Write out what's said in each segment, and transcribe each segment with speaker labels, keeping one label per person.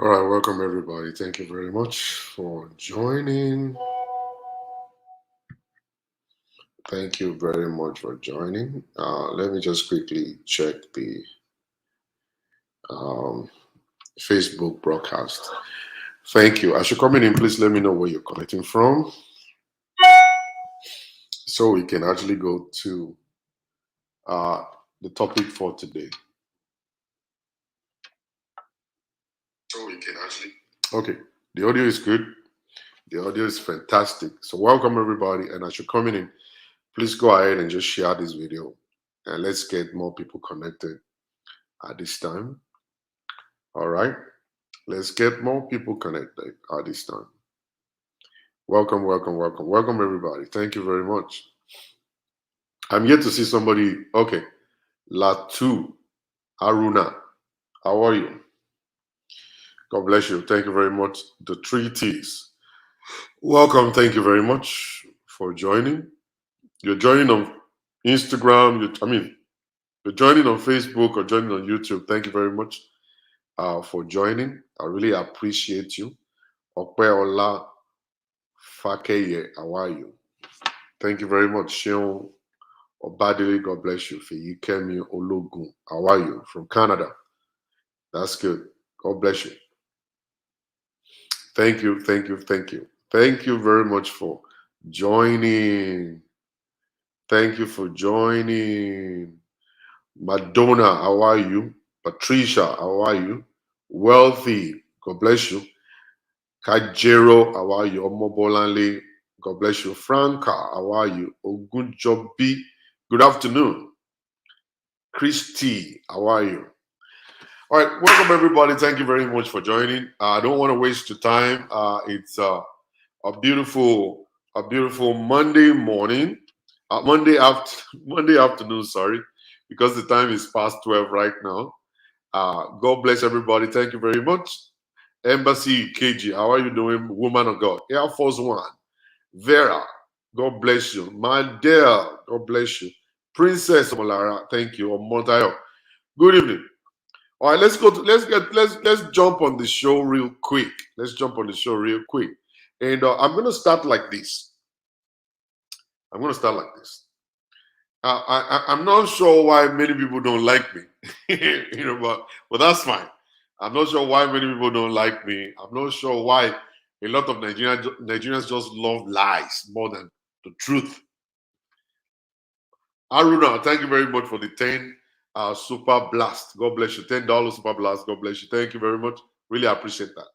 Speaker 1: All right, welcome everybody. Thank you very much for joining. Thank you very much for joining. Let me just quickly check the um, Facebook broadcast. Thank you. As you're coming in, please let me know where you're connecting from so we can actually go to uh, the topic for today. So we can actually. Okay, the audio is good. The audio is fantastic. So, welcome everybody. And as you're coming in, please go ahead and just share this video and let's get more people connected at this time. All right, let's get more people connected at this time. Welcome, welcome, welcome, welcome, everybody. Thank you very much. I'm yet to see somebody. Okay, Latu Aruna, how are you? God bless you. Thank you very much. The three T's. Welcome. Thank you very much for joining. You're joining on Instagram. You're joining on Facebook or joining on YouTube. Thank you very much for joining. I really appreciate you. Opeola Fakeye, how are you? Thank you very much. Sheon Obadili, God bless you. Feyikemi Ologun, how are you? From Canada. That's good. God bless you. Thank you, thank you, thank you. Thank you very much for joining. Thank you for joining. Madonna, how are you? Patricia, how are you? Wealthy, God bless you. Kajero, how are you? Omobolanle, God bless you. Franca, how are you? Ogunjobi, good afternoon. Christy, how are you? All right, welcome everybody. Thank you very much for joining. I don't want to waste your time. It's a beautiful Monday morning, Monday afternoon. Sorry, because the time is past 12 right now. God bless everybody. Thank you very much. Embassy KG, how are you doing, woman of God? Air Force One, Vera, God bless you. Mandel, God bless you. Princess Molara, thank you. Omotayo, good evening. All right, let's jump on the show real quick. Let's jump on the show real quick, and I'm gonna start like this. I'm gonna start like this. I'm not sure why many people don't like me, but that's fine. I'm not sure why many people don't like me. I'm not sure why a lot of Nigerians just love lies more than the truth. Aruna, thank you very much for the 10 super blast. God bless you. $10 super blast. God bless you. Thank you very much. Really appreciate that.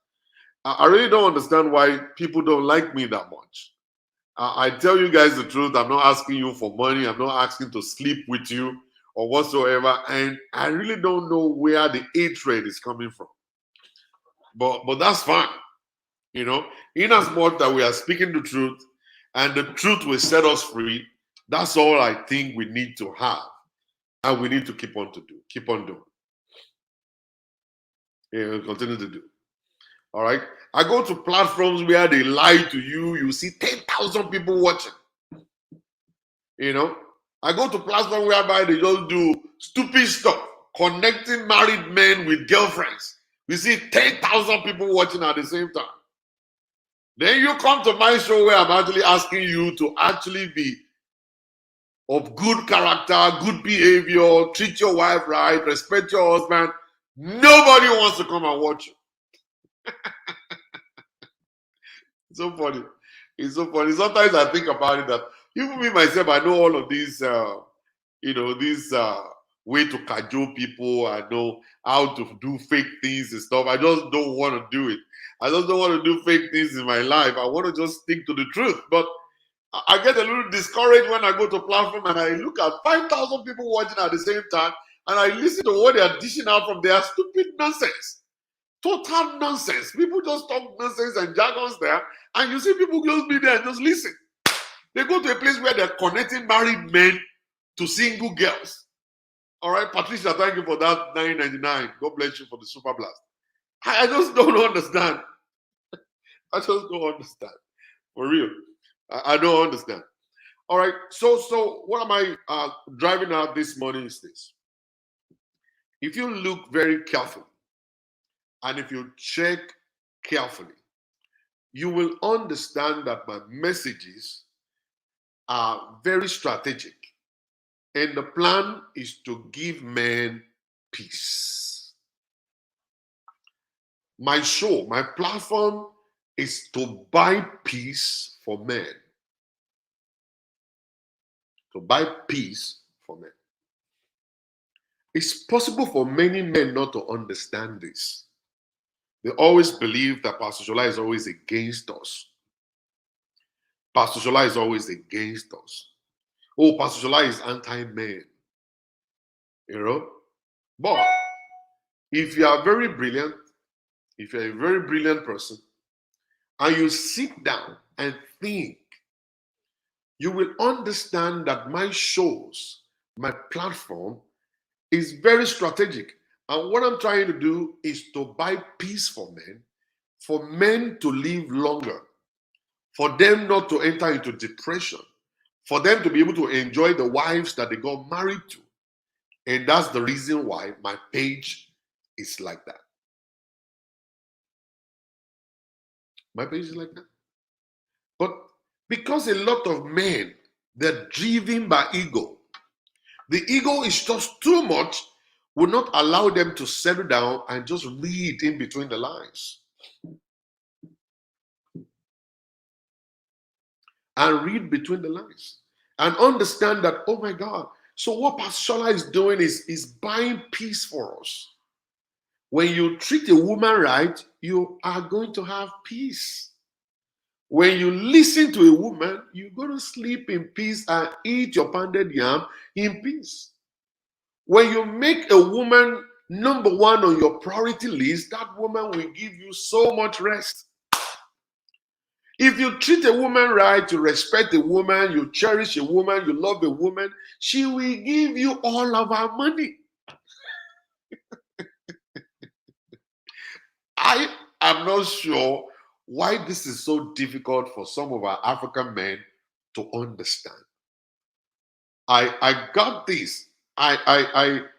Speaker 1: I really don't understand why people don't like me that much. I tell you guys the truth. I'm not asking you for money. I'm not asking to sleep with you or whatsoever. And I really don't know where the hatred is coming from. But that's fine. In as much that we are speaking the truth and the truth will set us free, that's all I think we need to have. And we need to keep on doing. Continue to do. All right. I go to platforms where they lie to you. You see 10,000 people watching. I go to platforms whereby they just do stupid stuff, connecting married men with girlfriends. We see 10,000 people watching at the same time. Then you come to my show where I'm actually asking you to actually be of good character, good behavior, treat your wife right, respect your husband. Nobody wants to come and watch you. It's so funny. It's so funny. Sometimes I think about it that even me myself, I know all of these, these way to cajole people. I know how to do fake things and stuff. I just don't want to do it. I just don't want to do fake things in my life. I want to just stick to the truth. But I get a little discouraged when I go to platform and I look at 5,000 people watching at the same time and I listen to what they are dishing out from their stupid nonsense. Total nonsense. People just talk nonsense and jargons there, and you see people just be there and just listen. They go to a place where they're connecting married men to single girls. All right, Patricia, thank you for that $9.99. God bless you for the super blast. I just don't understand. I just don't understand. For real. I don't understand. All right, so what am I driving out this morning is this. If you look very carefully and if you check carefully, you will understand that my messages are very strategic. And the plan is to give men peace. My show, my platform is to buy peace for men. To buy peace for men. It's possible for many men not to understand this. They always believe that Pastor Shola is always against us. Pastor Shola is always against us. Oh, Pastor Shola is anti-men. You know? But if you are very brilliant, if you're a very brilliant person, and you sit down and think, you will understand that my shows, my platform, is very strategic. And what I'm trying to do is to buy peace for men to live longer, for them not to enter into depression, for them to be able to enjoy the wives that they got married to. And that's the reason why my page is like that. My page is like that. But because a lot of men, they're driven by ego. The ego is just too much, will not allow them to settle down and just read in between the lines. And read between the lines. And understand that, oh my God, so what Pastor Shola is doing is buying peace for us. When you treat a woman right, you are going to have peace. When you listen to a woman, you're going to sleep in peace and eat your pounded yam in peace. When you make a woman number one on your priority list, that woman will give you so much rest. If you treat a woman right, you respect a woman, you cherish a woman, you love a woman, she will give you all of her money. I am not sure why this is so difficult for some of our African men to understand. I got this. I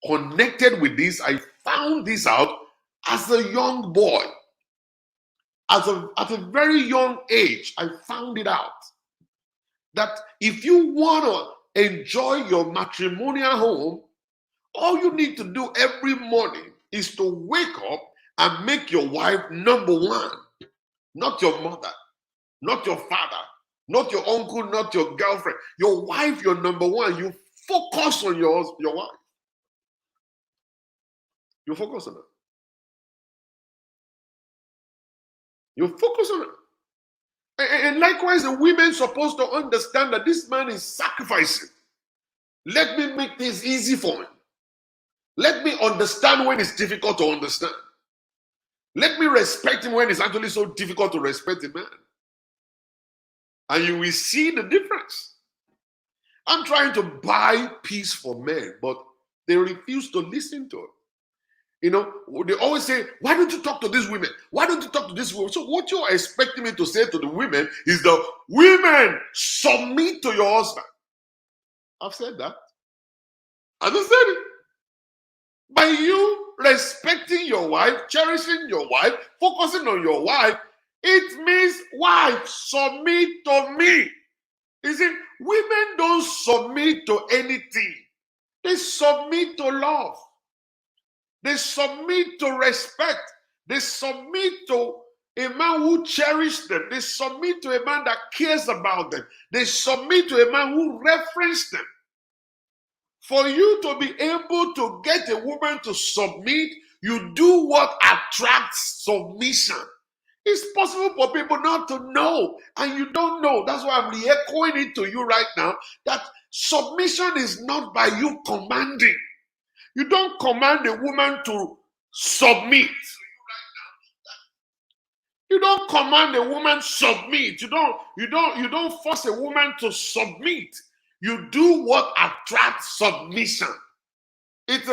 Speaker 1: connected with this. I found this out as a young boy. At a very young age, I found it out that if you want to enjoy your matrimonial home, all you need to do every morning is to wake up and make your wife number one. Not your mother, not your father, not your uncle, not your girlfriend. Your wife, your number one. You focus on your wife. You focus on her. You focus on her. And likewise, the women supposed to understand that this man is sacrificing. Let me make this easy for him. Let me understand when it's difficult to understand. Let me respect him when it's actually so difficult to respect a man. And you will see the difference. I'm trying to buy peace for men, but they refuse to listen to it. You know, they always say, why don't you talk to these women? Why don't you talk to these women? So what you're expecting me to say to the women is the women submit to your husband. I've said that. I just said it. By you respecting your wife, cherishing your wife, focusing on your wife, it means, wife, submit to me. You see, women don't submit to anything. They submit to love. They submit to respect. They submit to a man who cherishes them. They submit to a man that cares about them. They submit to a man who references them. For you to be able to get a woman to submit, you do what attracts submission. It's possible for people not to know, and you don't know. That's why I'm re-echoing it to you right now, that submission is not by you commanding. You don't command a woman to submit. You don't command a woman submit. You don't force a woman to submit. You do what attracts submission. It's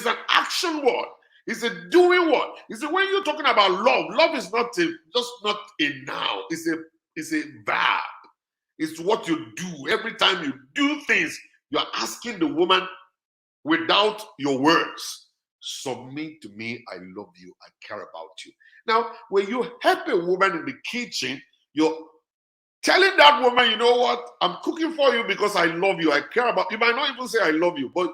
Speaker 1: an action word. It's a doing word. You see, when you're talking about love is not just not a noun. It's a verb. It's what you do. Every time you do things, you're asking the woman without your words. submit to me. I love you. I care about you. Now, when you help a woman in the kitchen, you're telling that woman, you know what? I'm cooking for you because I love you. I care about you. You might not even say I love you, but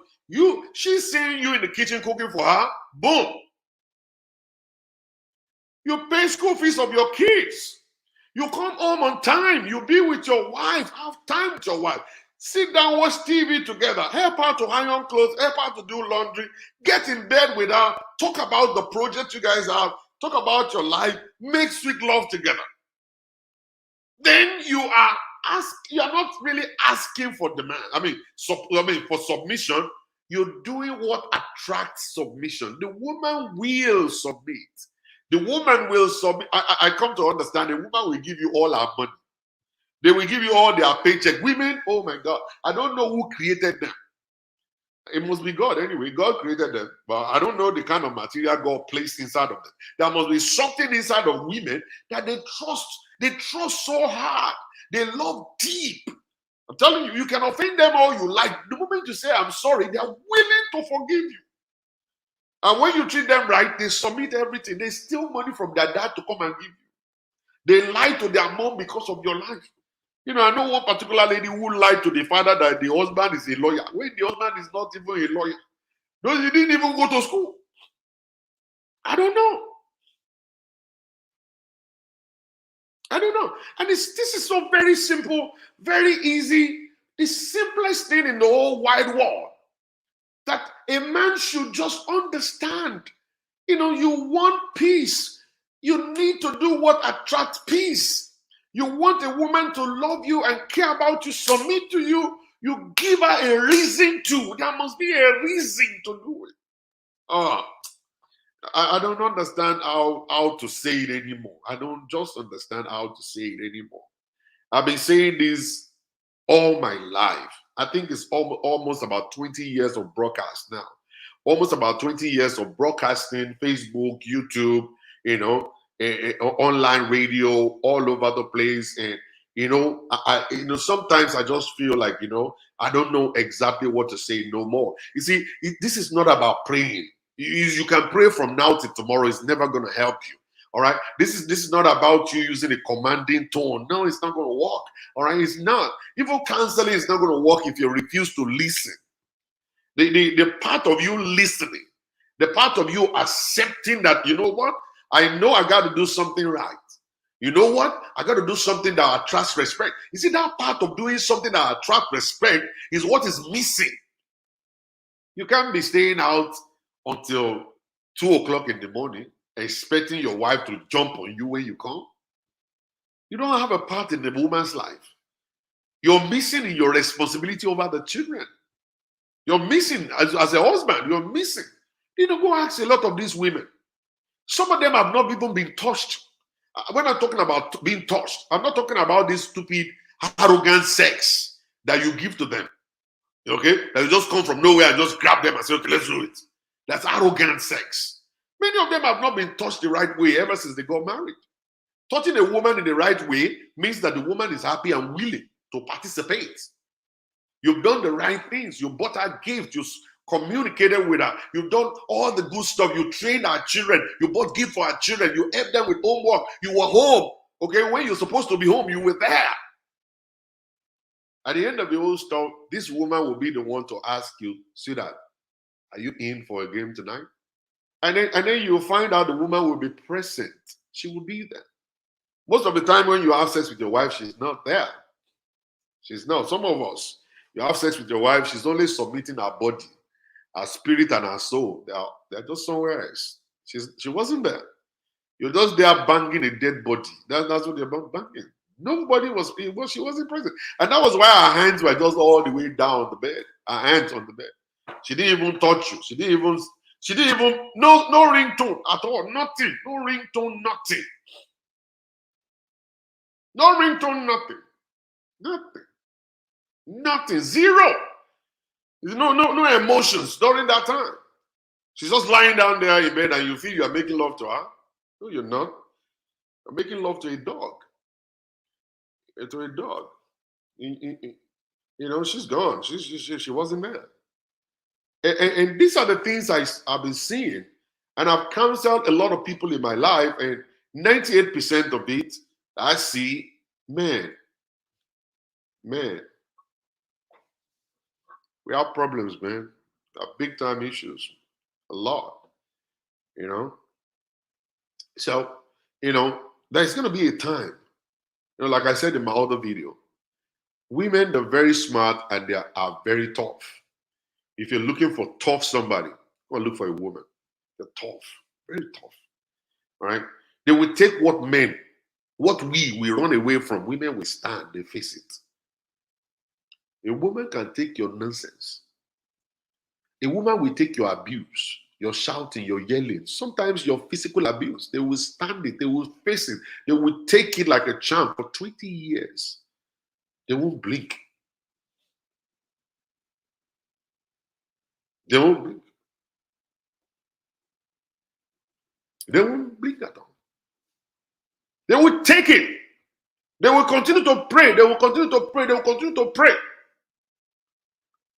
Speaker 1: she's seeing you in the kitchen cooking for her. Boom. You pay school fees of your kids. You come home on time. You be with your wife. Have time with your wife. Sit down, watch TV together. Help her to iron clothes. Help her to do laundry. Get in bed with her. Talk about the project you guys have. Talk about your life. Make sweet love together. Then you are not really asking for demand. For submission. You're doing what attracts submission. The woman will submit. The woman will submit. I come to understand the woman will give you all her money. They will give you all their paycheck. Women, oh my God, I don't know who created them. It must be God anyway. God created them. But I don't know the kind of material God placed inside of them. There must be something inside of women that they trust. They trust so hard. They love deep. I'm telling you, you can offend them all you like. The moment you say, I'm sorry, they are willing to forgive you. And when you treat them right, they submit everything. They steal money from their dad to come and give you. They lie to their mom because of your life. You know, I know one particular lady who lied to the father that the husband is a lawyer. When the husband is not even a lawyer. No, he didn't even go to school. I don't know. And this is so very simple, very easy. The simplest thing in the whole wide world. That a man should just understand. You know, you want peace. You need to do what attracts peace. You want a woman to love you and care about you, submit to you. You give her a reason to. There must be a reason to do it. Oh, I don't understand how to say it anymore. I don't just understand how to say it anymore. I've been saying this all my life. I think it's almost about 20 years of broadcast now. Almost about 20 years of broadcasting, Facebook, YouTube, you know, online radio, all over the place. And, sometimes I just feel like, I don't know exactly what to say no more. You see, this is not about praying. You can pray from now till tomorrow. It's never going to help you. All right. This is not about you using a commanding tone. No, it's not going to work. All right. It's not. Even counseling is not going to work if you refuse to listen. The part of you listening, the part of you accepting that, you know what? I know I got to do something right. You know what? I got to do something that attracts respect. You see, that part of doing something that attracts respect is what is missing. You can't be staying out until 2 o'clock in the morning expecting your wife to jump on you when you come. You don't have a part in the woman's life. You're missing in your responsibility over the children. You're missing as a husband. You're missing. Go ask a lot of these women. Some of them have not even been touched. When I'm talking about being touched, I'm not talking about this stupid, arrogant sex that you give to them. Okay? That you just come from nowhere and just grab them and say, okay, let's do it. That's arrogant sex. Many of them have not been touched the right way ever since they got married. Touching a woman in the right way means that the woman is happy and willing to participate. You've done the right things. You bought her gifts. You communicated with her. You've done all the good stuff. You trained our children. You bought gifts for our children. You helped them with homework. You were home. Okay, when you're supposed to be home, you were there. At the end of the whole stuff, this woman will be the one to ask you, sweetheart, are you in for a game tonight? And then you'll find out the woman will be present. She will be there. Most of the time when you have sex with your wife, she's not there. She's not. Some of us, you have sex with your wife, she's only submitting her body, her spirit and her soul. They're just somewhere else. She wasn't there. You're just there banging a dead body. That's what you're banging. Nobody was, she wasn't present. And that was why her hands were just all the way down on the bed. Her hands on the bed. She didn't even touch you. She didn't even, no ringtone at all. Nothing. No ringtone, nothing. No ringtone, nothing. Nothing. Nothing. Zero. No emotions during that time. She's just lying down there in bed and you feel you're making love to her. No, you're not. You're making love to a dog. To a dog. She's gone. She wasn't there. And these are the things I've been seeing. And I've counseled a lot of people in my life, and 98% of it, I see, man, we have problems, man. We have big time issues. A lot, you know. So, there's going to be a time, like I said in my other video, women are very smart and they are very tough. If you're looking for tough somebody, go and look for a woman. They're tough, very tough. All right? They will take what we run away from. Women will stand, they face it. A woman can take your nonsense. A woman will take your abuse, your shouting, your yelling, sometimes your physical abuse. They will stand it, they will face it, they will take it like a champ for 20 years. They won't blink. They won't blink. They won't blink at all. They will take it. They will continue to pray. They will continue to pray. They will continue to pray.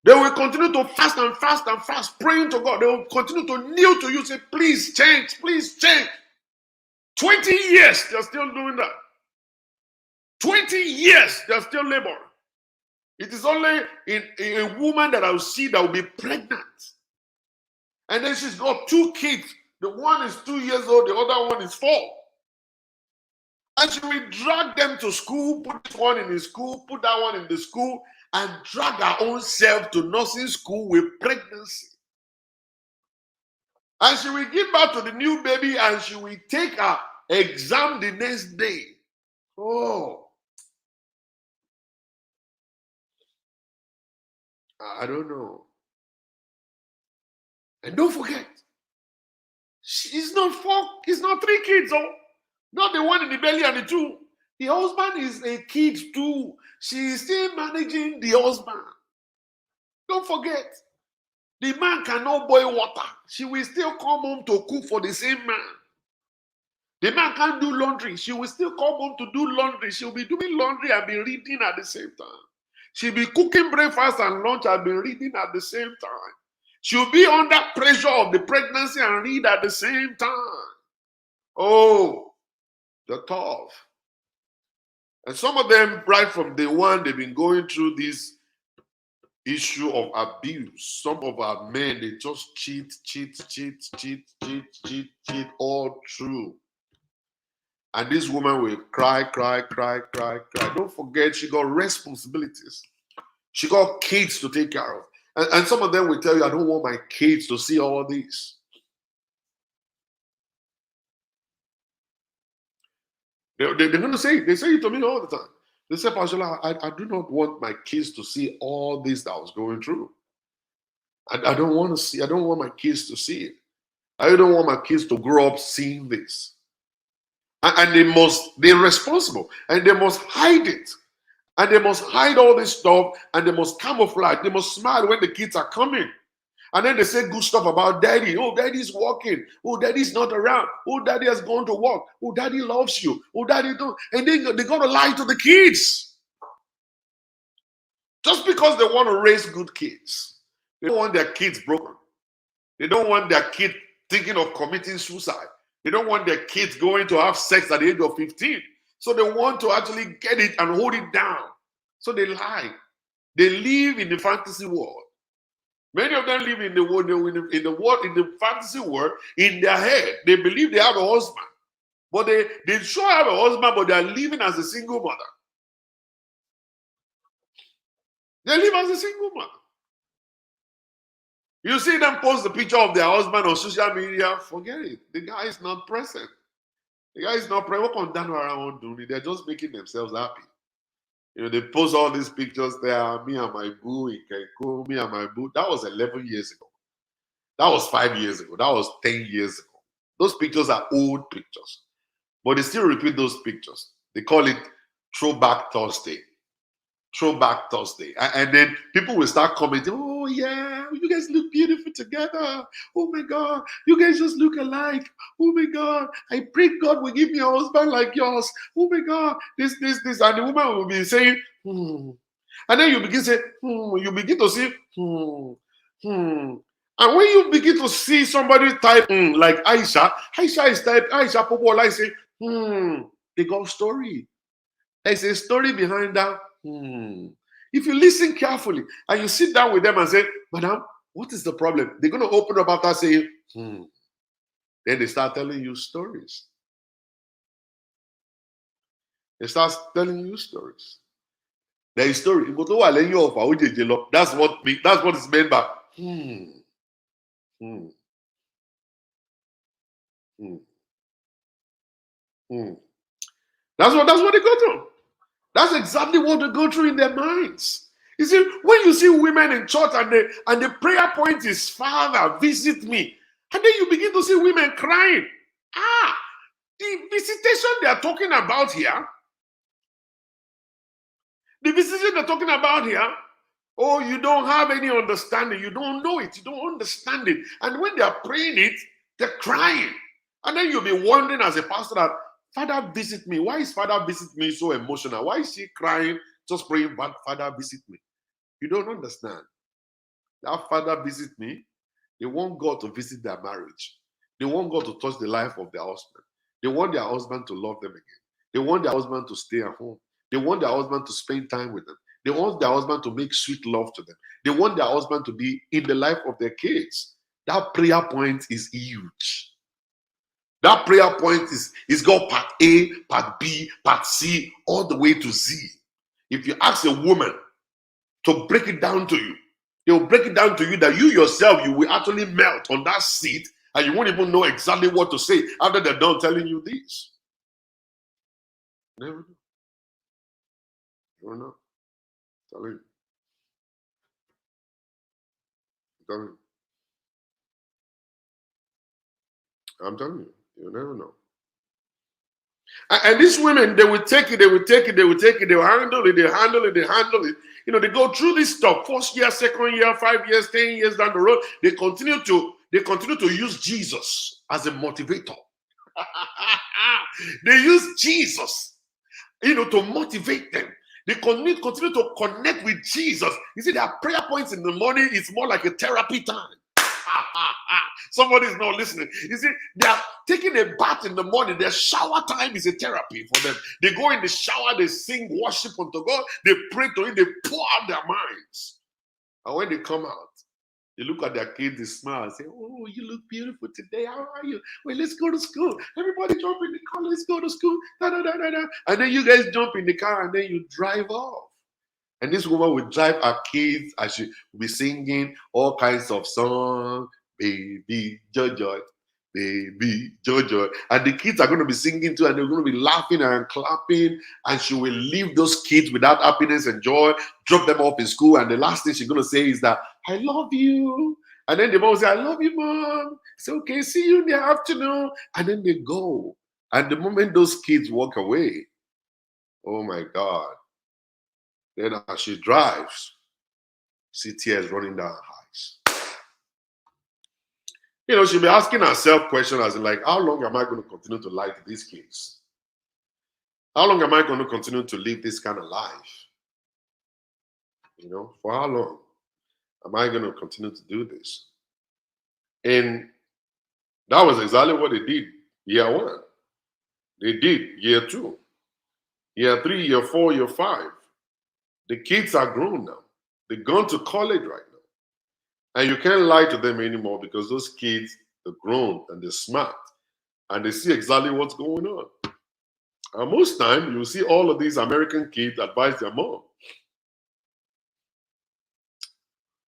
Speaker 1: They will continue to fast and fast and fast, praying to God. They will continue to kneel to you, say, please change, please change. 20 years, they're still doing that. 20 years, they're still laboring. It is only in a woman that I'll see that will be pregnant. And then she's got 2 kids. The one is 2 years old, the other one is 4. And she will drag them to school, put this one in the school, put that one in the school, and drag her own self to nursing school with pregnancy. And she will give birth to the new baby and she will take her exam the next day. Oh, I don't know. And don't forget, it's not 3 kids, not the one in the belly and the 2. The husband is a kid too. She is still managing the husband. Don't forget, the man cannot boil water. She will still come home to cook for the same man. The man can't do laundry. She will still come home to do laundry. She'll be doing laundry and be reading at the same time. She'll be cooking breakfast and lunch and be reading at the same time. She'll be under pressure of the pregnancy and read at the same time. Oh, they're tough. And some of them, right from day one, they've been going through this issue of abuse. Some of our men, they just cheat all through. And this woman will cry. Don't forget, she got responsibilities. She got kids to take care of. And some of them will tell you, I don't want my kids to see all this. They're going to say it. They say it to me all the time. They say, Pastor, I do not want my kids to see all this that I was going through. I don't want to see. I don't want my kids to see it. I don't want my kids to grow up seeing this. And they're responsible. And they must hide it. And they must hide all this stuff. And they must camouflage. They must smile when the kids are coming. And then they say good stuff about daddy. Oh, daddy's working. Oh, daddy's not around. Oh, daddy has gone to work. Oh, daddy loves you. Oh, daddy don't. And then they're going to lie to the kids. Just because they want to raise good kids. They don't want their kids broken. They don't want their kid thinking of committing suicide. They don't want their kids going to have sex at the age of 15. So they want to actually get it and hold it down. So they lie. They live in the fantasy world. Many of them live in the fantasy world in their head. They believe they have a husband. But they sure have a husband, but they are living as a single mother. They live as a single mother. You see them post the picture of their husband on social media, forget it. The guy is not present. The guy is not present. What can down around doing? They're just making themselves happy. They post all these pictures there, me and my boo in Cancun, me and my boo. That was 11 years ago. That was 5 years ago. That was 10 years ago. Those pictures are old pictures. But they still repeat those pictures. They call it Throwback Thursday. Throwback Thursday. And then people will start commenting, oh yeah, you guys look beautiful together. Oh my God, you guys just look alike. Oh my God, I pray God will give me a husband like yours. Oh my God, this. And the woman will be saying, And then you begin to say, you begin to see, And when you begin to see somebody type like Aisha is type Aisha Popo, I say, they got story. There's a story behind that. If you listen carefully and you sit down with them and say, Madam, what is the problem? They're going to open up after saying, Then they start telling you stories. They start telling you stories. There is story. That's what is meant by That's what they go through. That's exactly what they go through in their minds. You see, when you see women in church and the prayer point is, Father, visit me, and then you begin to see women crying. The visitation they are talking about here, oh, you don't have any understanding. You don't know it. You don't understand it. And when they are praying it, they're crying. And then you'll be wondering as a pastor that, Father, visit me. Why is Father visit me so emotional? Why is she crying, just praying, but Father, visit me? You don't understand. That Father, visit me. They want God to visit their marriage. They want God to touch the life of their husband. They want their husband to love them again. They want their husband to stay at home. They want their husband to spend time with them. They want their husband to make sweet love to them. They want their husband to be in the life of their kids. That prayer point is huge. That prayer point is got part A, part B, part C, all the way to Z. If you ask a woman to break it down to you, they will break it down to you that you yourself, you will actually melt on that seat and you won't even know exactly what to say after they're done telling you this. Never know. Never know. I'm telling you. I'm telling you. You'll never know. And these women, they will take it, they will handle it. You know, they go through this stuff, first year, second year, 5 years, 10 years down the road. They continue to use Jesus as a motivator. They use Jesus, to motivate them. They continue to connect with Jesus. You see, their prayer points in the morning is more like a therapy time. Somebody's not listening. You see, they are taking a bath in the morning. Their shower time is a therapy for them. They go in the shower, they sing worship unto God, they pray to Him, they pour out their minds. And when they come out, they look at their kids, they smile and say, "Oh, you look beautiful today. How are you? Wait, let's go to school. Everybody jump in the car. Let's go to school." Da, da, da, da, da. And then you guys jump in the car and then you drive off. And this woman will drive her kids and she will be singing all kinds of songs. Baby Jojo, baby Jojo. And the kids are going to be singing too, and they're going to be laughing and clapping. And she will leave those kids without happiness and joy, drop them off in school. And the last thing she's going to say is that, "I love you." And then the mom will say, "I love you, Mom." It's okay, see you in the afternoon. And then they go. And the moment those kids walk away, oh my God. Then as she drives, see tears running down her eyes. She'll be asking herself questions as in like, how long am I going to continue to lie to these kids? How long am I going to continue to live this kind of life? For how long am I going to continue to do this? And that was exactly what they did year 1. They did year 2, year 3, year 4, year 5. The kids are grown now. They've gone to college right now. And you can't lie to them anymore because those kids are grown and they're smart and they see exactly what's going on. And most time, you see all of these American kids advise their mom.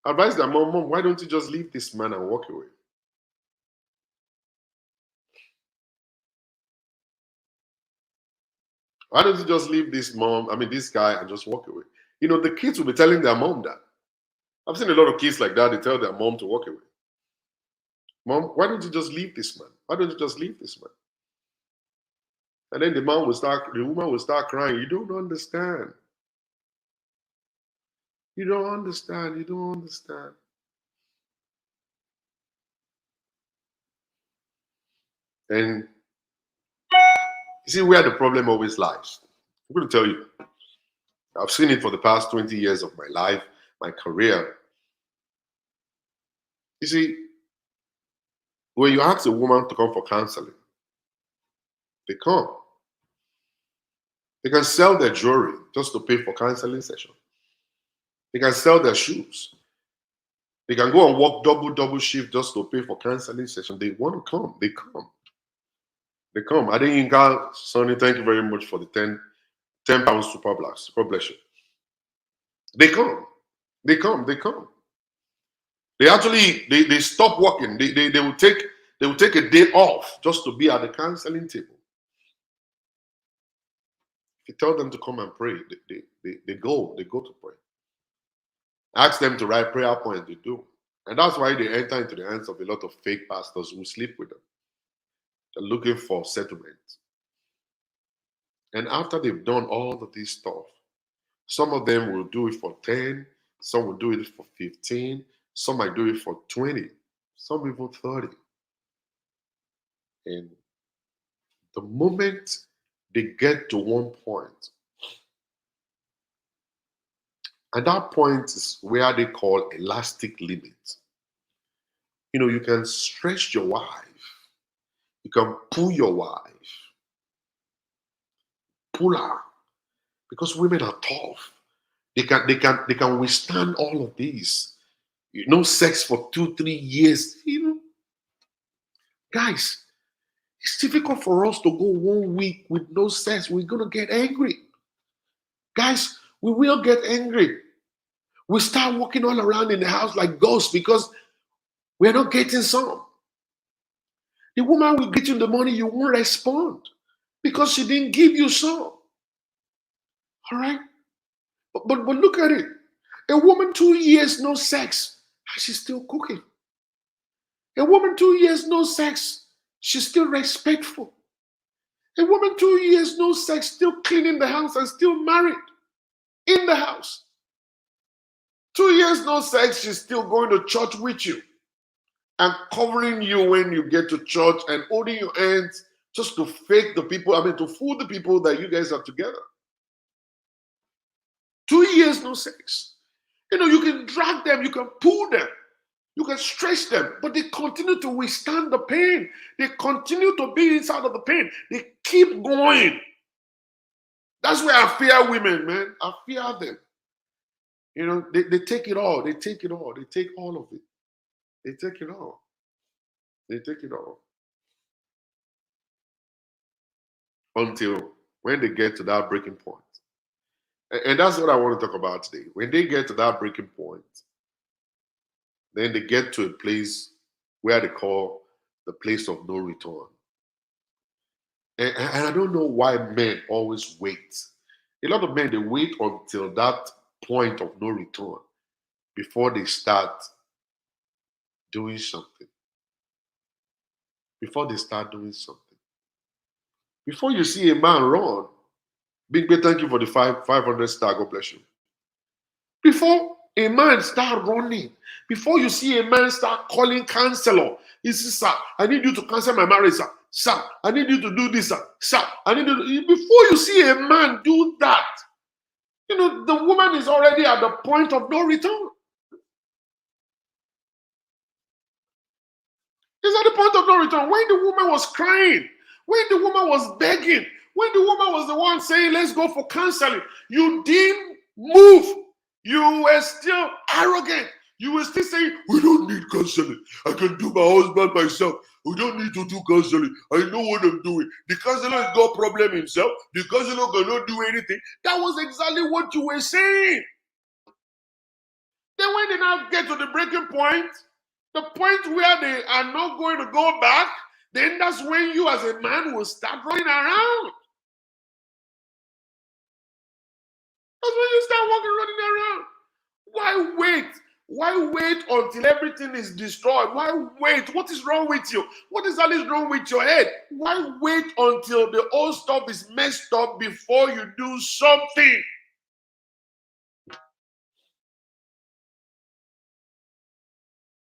Speaker 1: Advise their mom, "Mom, why don't you just leave this man and walk away?" Why don't you just leave this guy and just walk away? The kids will be telling their mom that. I've seen a lot of kids like that. They tell their mom to walk away. "Mom, why don't you just leave this man? Why don't you just leave this man?" And then the woman will start crying. "You don't understand. You don't understand. You don't understand." And you see where the problem always lies. I'm going to tell you. I've seen it for the past 20 years of my life, my career. You see, when you ask a woman to come for counseling, they come. They can sell their jewelry just to pay for counseling session. They can sell their shoes. They can go and work double shift just to pay for counseling session. They want to come. They come. They come. I think Inka, Sonny, thank you very much for the 10 pounds super blast. God bless you. They come. They come. They come. They actually they stop working. They will take a day off just to be at the counseling table. If you tell them to come and pray, they go to pray. Ask them to write prayer points, they do. And that's why they enter into the hands of a lot of fake pastors who sleep with them. They're looking for settlement. And after they've done all of this stuff, some of them will do it for 10, some will do it for 15, some might do it for 20, some even 30. And the moment they get to one point, and that point is where they call elastic limit. You know, you can stretch your wife, you can pull your wife, pull her, because women are tough. They can withstand all of these. You know, sex for 2-3 years. You know, guys, it's difficult for us to go 1 week with no sex. We're gonna get angry. Guys, we will get angry. We start walking all around in the house like ghosts because we're not getting some. The woman will get you the money, you won't respond because she didn't give you some. All right? But look at it. A woman 2 years no sex, and she's still cooking. A woman 2 years no sex, she's still respectful. A woman 2 years no sex, still cleaning the house and still married in the house. 2 years no sex, she's still going to church with you and covering you when you get to church and holding your hands just to fake the people, to fool the people that you guys are together. 2 years no sex. You know, you can drag them, you can pull them, you can stretch them, but they continue to withstand the pain. They continue to be inside of the pain. They keep going. That's why I fear women, man. I fear them. You know, they take it all. They take it all. They take all of it. They take it all. They take it all. Until when they get to that breaking point. And that's what I want to talk about today. When they get to that breaking point, then they get to a place where they call the place of no return. And I don't know why men always wait. A lot of men, they wait until that point of no return before they start doing something. Before they start doing something. Before you see a man run, Big B, thank you for the 500 star. God bless you. Before a man start running, before you see a man start calling counselor, he says, sir, I need you to cancel my marriage, sir. Sir, I need you to do this, sir. Sir, I need you to... Before you see a man do that, you know, the woman is already at the point of no return. It's at the point of no return. When the woman was crying, when the woman was begging, when the woman was the one saying, let's go for counseling, you didn't move. You were still arrogant. You were still saying, we don't need counseling. I can do my husband myself. We don't need to do counseling. I know what I'm doing. The counselor has got problem himself. The counselor cannot do anything. That was exactly what you were saying. Then when they now get to the breaking point, the point where they are not going to go back, then that's when you as a man will start running around. That's when you start running around. Why wait? Why wait until everything is destroyed? Why wait? What is wrong with you? What is always wrong with your head? Why wait until the old stuff is messed up before you do something?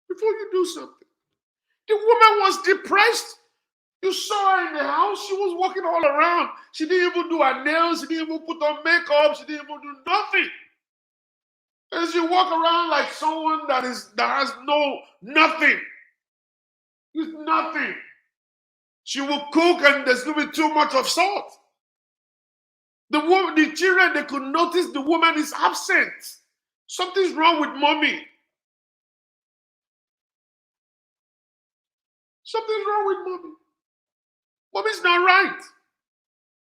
Speaker 1: Before you do something. The woman was depressed. You saw her in the house. She was walking all around. She didn't even do her nails. She didn't even put on makeup. She didn't even do nothing. And she walk around like someone that has nothing. It's nothing. She will cook and there's going to be too much of salt. The children, they could notice the woman is absent. Something's wrong with mommy. Something's wrong with mommy. Mommy's not right.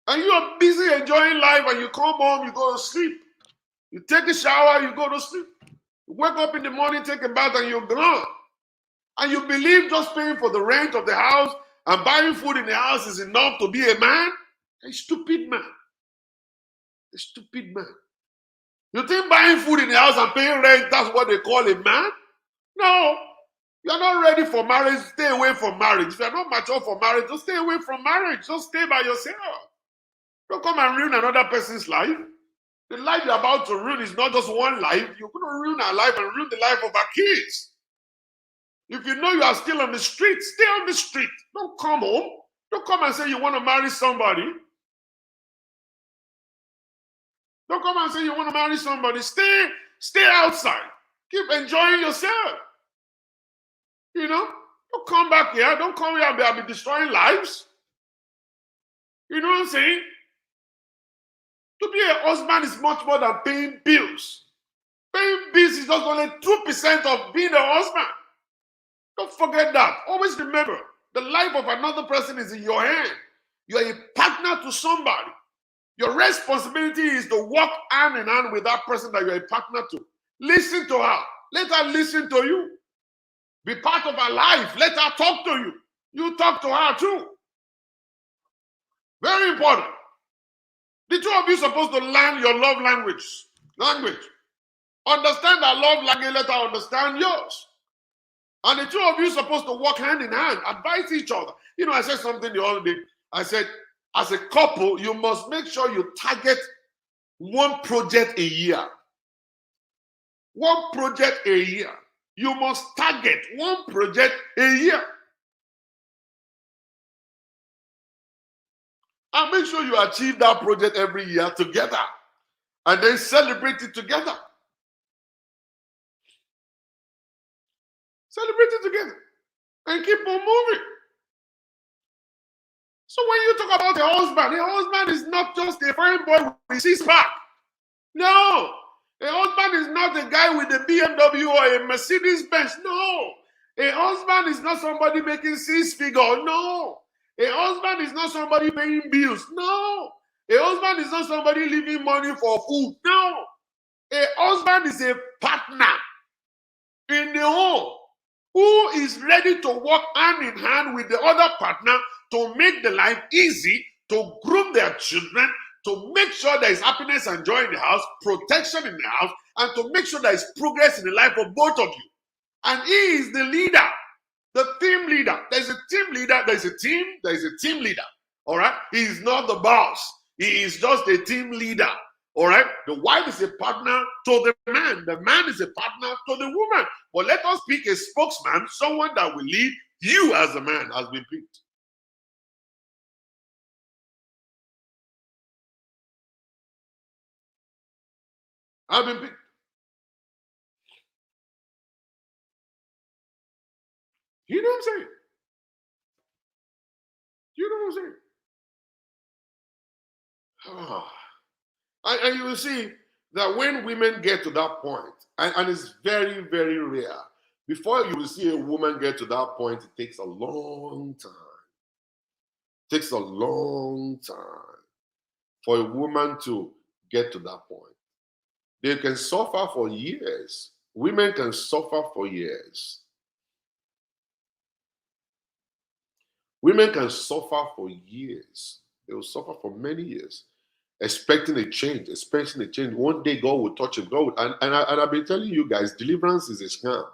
Speaker 1: And you are busy enjoying life and you come home, you go to sleep. You take a shower, you go to sleep. You wake up in the morning, take a bath, and you're gone. And you believe just paying for the rent of the house and buying food in the house is enough to be a man? A stupid man. A stupid man. You think buying food in the house and paying rent, that's what they call a man? No. You're not ready for marriage, stay away from marriage. If you're not mature for marriage, just stay away from marriage. Just stay by yourself. Don't come and ruin another person's life. The life you're about to ruin is not just one life. You're going to ruin our life and ruin the life of our kids. If you know you are still on the street, stay on the street. Don't come home. Don't come and say you want to marry somebody. Don't come and say you want to marry somebody. Stay outside. Keep enjoying yourself. You know? Don't come back here. Don't come here and be destroying lives. You know what I'm saying? To be a husband is much more than paying bills. Paying bills is just only 2% of being a husband. Don't forget that. Always remember, the life of another person is in your hand. You're a partner to somebody. Your responsibility is to walk hand in hand with that person that you're a partner to. Listen to her. Let her listen to you. Be part of her life. Let her talk to you. You talk to her too. Very important. The two of you are supposed to learn your love language. Understand her love language, let her understand yours. And the two of you are supposed to work hand in hand, advise each other. You know, I said something the other day. I said, as a couple, you must make sure you target one project a year. One project a year. You must target one project a year. And make sure you achieve that project every year together. And then celebrate it together. Celebrate it together. And keep on moving. So when you talk about a husband is not just a fine boy with six pack. No. A husband is not a guy with a BMW or a Mercedes Benz. No. A husband is not somebody making six figures. No. A husband is not somebody paying bills. No. A husband is not somebody leaving money for food. No. A husband is a partner in the home who is ready to work hand in hand with the other partner to make the life easy, to groom their children, to make sure there is happiness and joy in the house, protection in the house, and to make sure there is progress in the life of both of you. And he is the leader, the team leader. There's a team leader, there's a team, there's a team leader. All right? He is not the boss. He is just a team leader. All right? The wife is a partner to the man. The man is a partner to the woman. But let us pick a spokesman, someone that will lead you as a man has been picked. I've been picked. You know what I'm saying? You know what I'm saying? And you will see that when women get to that point, and it's very, very rare, before you will see a woman get to that point, it takes a long time. It takes a long time for a woman to get to that point. They can suffer for years. Women can suffer for years. Women can suffer for years. They will suffer for many years, expecting a change. One day God will touch him. God will, and I've been telling you guys, deliverance is a scam.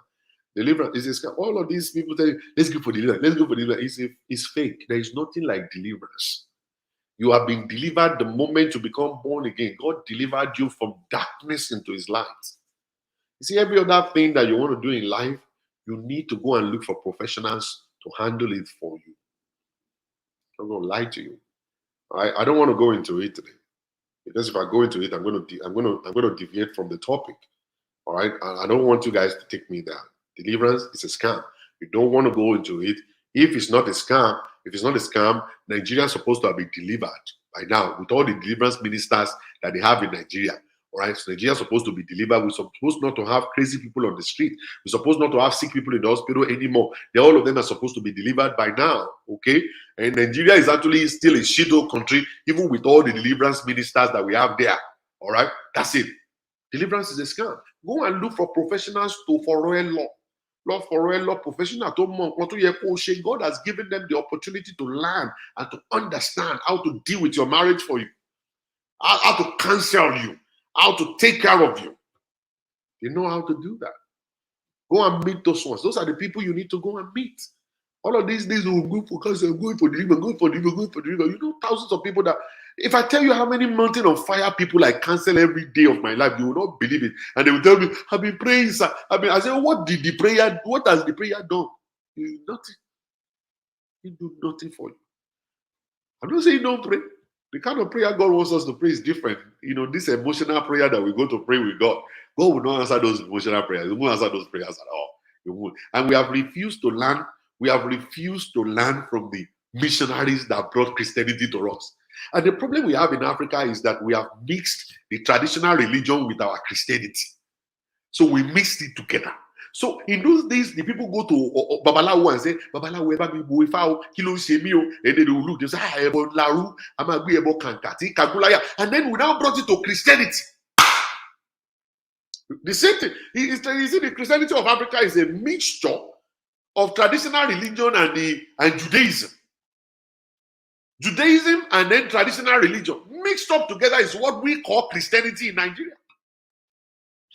Speaker 1: Deliverance is a scam. All of these people tell you, let's go for deliverance. Let's go for deliverance. It's fake. There is nothing like deliverance. You have been delivered the moment you become born again. God delivered you from darkness into his light. You see, every other thing that you want to do in life, you need to go and look for professionals to handle it for you. I'm going to lie to you. I don't want to go into it today, because if I go into it, I'm going to deviate from the topic. All right. I don't want you guys to take me there. Deliverance is a scam. You don't want to go into it. If it's not a scam, Nigeria is supposed to have been delivered by now with all the deliverance ministers that they have in Nigeria. All right. So Nigeria is supposed to be delivered. We're supposed not to have crazy people on the street. We're supposed not to have sick people in the hospital anymore. All of them are supposed to be delivered by now. Okay. And Nigeria is actually still a shithole country, even with all the deliverance ministers that we have there. All right. That's it. Deliverance is a scam. Go and look for professionals for royal law. Lord, for royal law professional. God has given them the opportunity to learn and to understand how to deal with your marriage for you, how to counsel you, how to take care of you. They know how to do that. Go and meet those ones. Those are the people you need to go and meet. All of these days will go for counsel, going for deliverance, going for deliverance, going for deliverance. You know, thousands of people that, if I tell you how many mountain of fire people I cancel every day of my life, you will not believe it. And they will tell me, I've been praying, sir. I say, what has the prayer done? Nothing. It do nothing for you. I'm not saying don't pray. The kind of prayer God wants us to pray is different. You know, this emotional prayer that we go to pray with God, God will not answer those emotional prayers. He won't answer those prayers at all. He won't. And we have refused to learn. We have refused to learn from the missionaries that brought Christianity to us. And the problem we have in Africa is that we have mixed the traditional religion with our Christianity. So we mixed it together. So in those days, the people go to Babalawo and say, Babalawo, eba mi bo ifa o, kilo se mi o, and they will look, they say, ah, ebo laru, amagbe ebo kankati, kagulaya, and then we now brought it to Christianity. The same thing. You see, the Christianity of Africa is a mixture of traditional religion and Judaism. Judaism and then traditional religion mixed up together is what we call Christianity in Nigeria.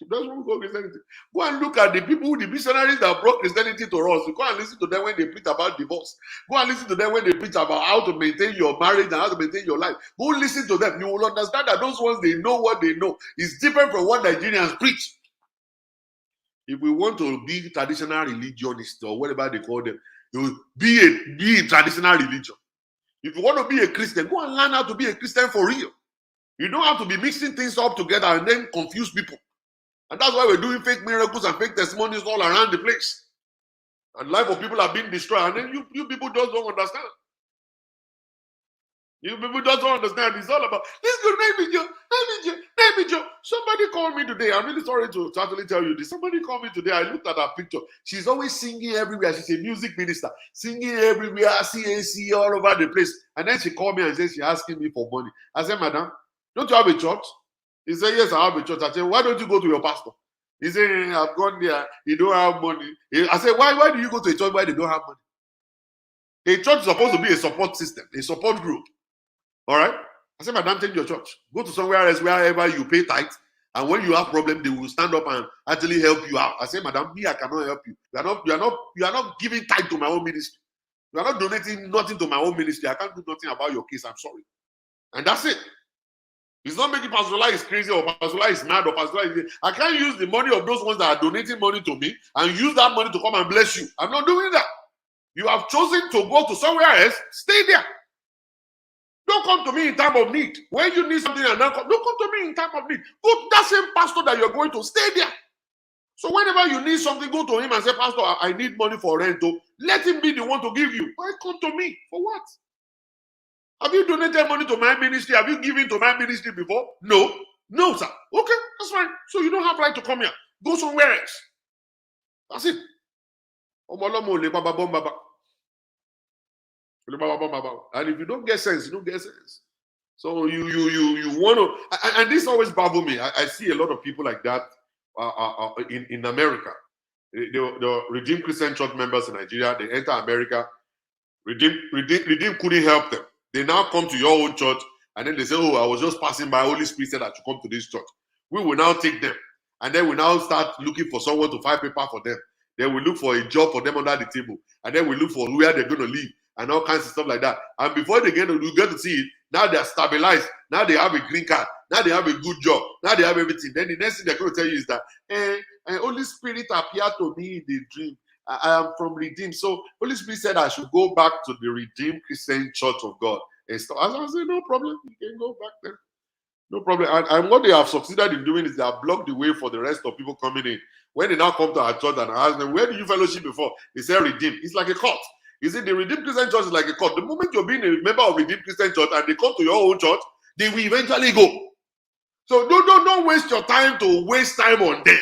Speaker 1: That's what we call Christianity. Go and look at the people, the missionaries that brought Christianity to us. Go and listen to them when they preach about divorce. Go and listen to them when they preach about how to maintain your marriage and how to maintain your life. Go listen to them. You will understand that those ones, they know what they know. It's different from what Nigerians preach. If we want to be traditional religionists or whatever they call them, be a traditional religion. If you want to be a Christian, go and learn how to be a Christian for real. You don't have to be mixing things up together and then confuse people. And that's why we're doing fake miracles and fake testimonies all around the place. And life of people are being destroyed. And then you people just don't understand. You people just don't understand. It's all about, this good name is Joe. Somebody called me today. I'm really sorry to actually tell you this. Somebody called me today. I looked at her picture. She's always singing everywhere. She's a music minister. Singing everywhere, CAC, all over the place. And then she called me and said she's asking me for money. I said, madam, don't you have a church? He said, yes, I have a church. I said, why don't you go to your pastor? He said, I've gone there. He don't have money. I said, why do you go to a church where they don't have money? A church is supposed to be a support system, a support group. All right? I said, madam, change your church. Go to somewhere else, wherever you pay tithe. And when you have problem, they will stand up and actually help you out. I said, madam, me, I cannot help you. You are not giving tithe to my own ministry. You are not donating nothing to my own ministry. I can't do nothing about your case. I'm sorry. And that's it. It's not making Pastor Lai is crazy or Pastor Lai is mad or Pastor Lai is... I can't use the money of those ones that are donating money to me and use that money to come and bless you. I'm not doing that. You have chosen to go to somewhere else. Stay there. Don't come to me in time of need. When you need something and don't come to me in time of need. Go to that same pastor that you're going to. Stay there. So whenever you need something, go to him and say, Pastor, I need money for rent. Let him be the one to give you. Why come to me? For what? Have you donated money to my ministry? Have you given to my ministry before? No. No, sir. Okay, that's fine. So you don't have right to come here. Go somewhere else. That's it. And if you don't get sense, you don't get sense. So you want to, and this always baffles me. I see a lot of people like that in America. The Redeemed Christian Church members in Nigeria, they enter America. Redeemed couldn't help them. They now come to your own church and then they say, oh, I was just passing by. Holy Spirit said that you come to this church. We will now take them. And then we now start looking for someone to file paper for them. Then we look for a job for them under the table. And then we look for where they're going to live and all kinds of stuff like that. And before they get to see it, now they're stabilized. Now they have a green card. Now they have a good job. Now they have everything. Then the next thing they're going to tell you is that, Holy Spirit appeared to me in the dream. I am from Redeemed. So Holy Spirit said I should go back to the Redeemed Christian Church of God. And stuff. I said, no problem. You can go back there. No problem. And what they have succeeded in doing is they have blocked the way for the rest of people coming in. When they now come to our church and ask them, where did you fellowship before? They say Redeem. It's like a court. You see, the Redeemed Christian Church is like a court. The moment you're being a member of Redeemed Christian Church and they come to your own church, they will eventually go. So don't waste your time to waste time on them.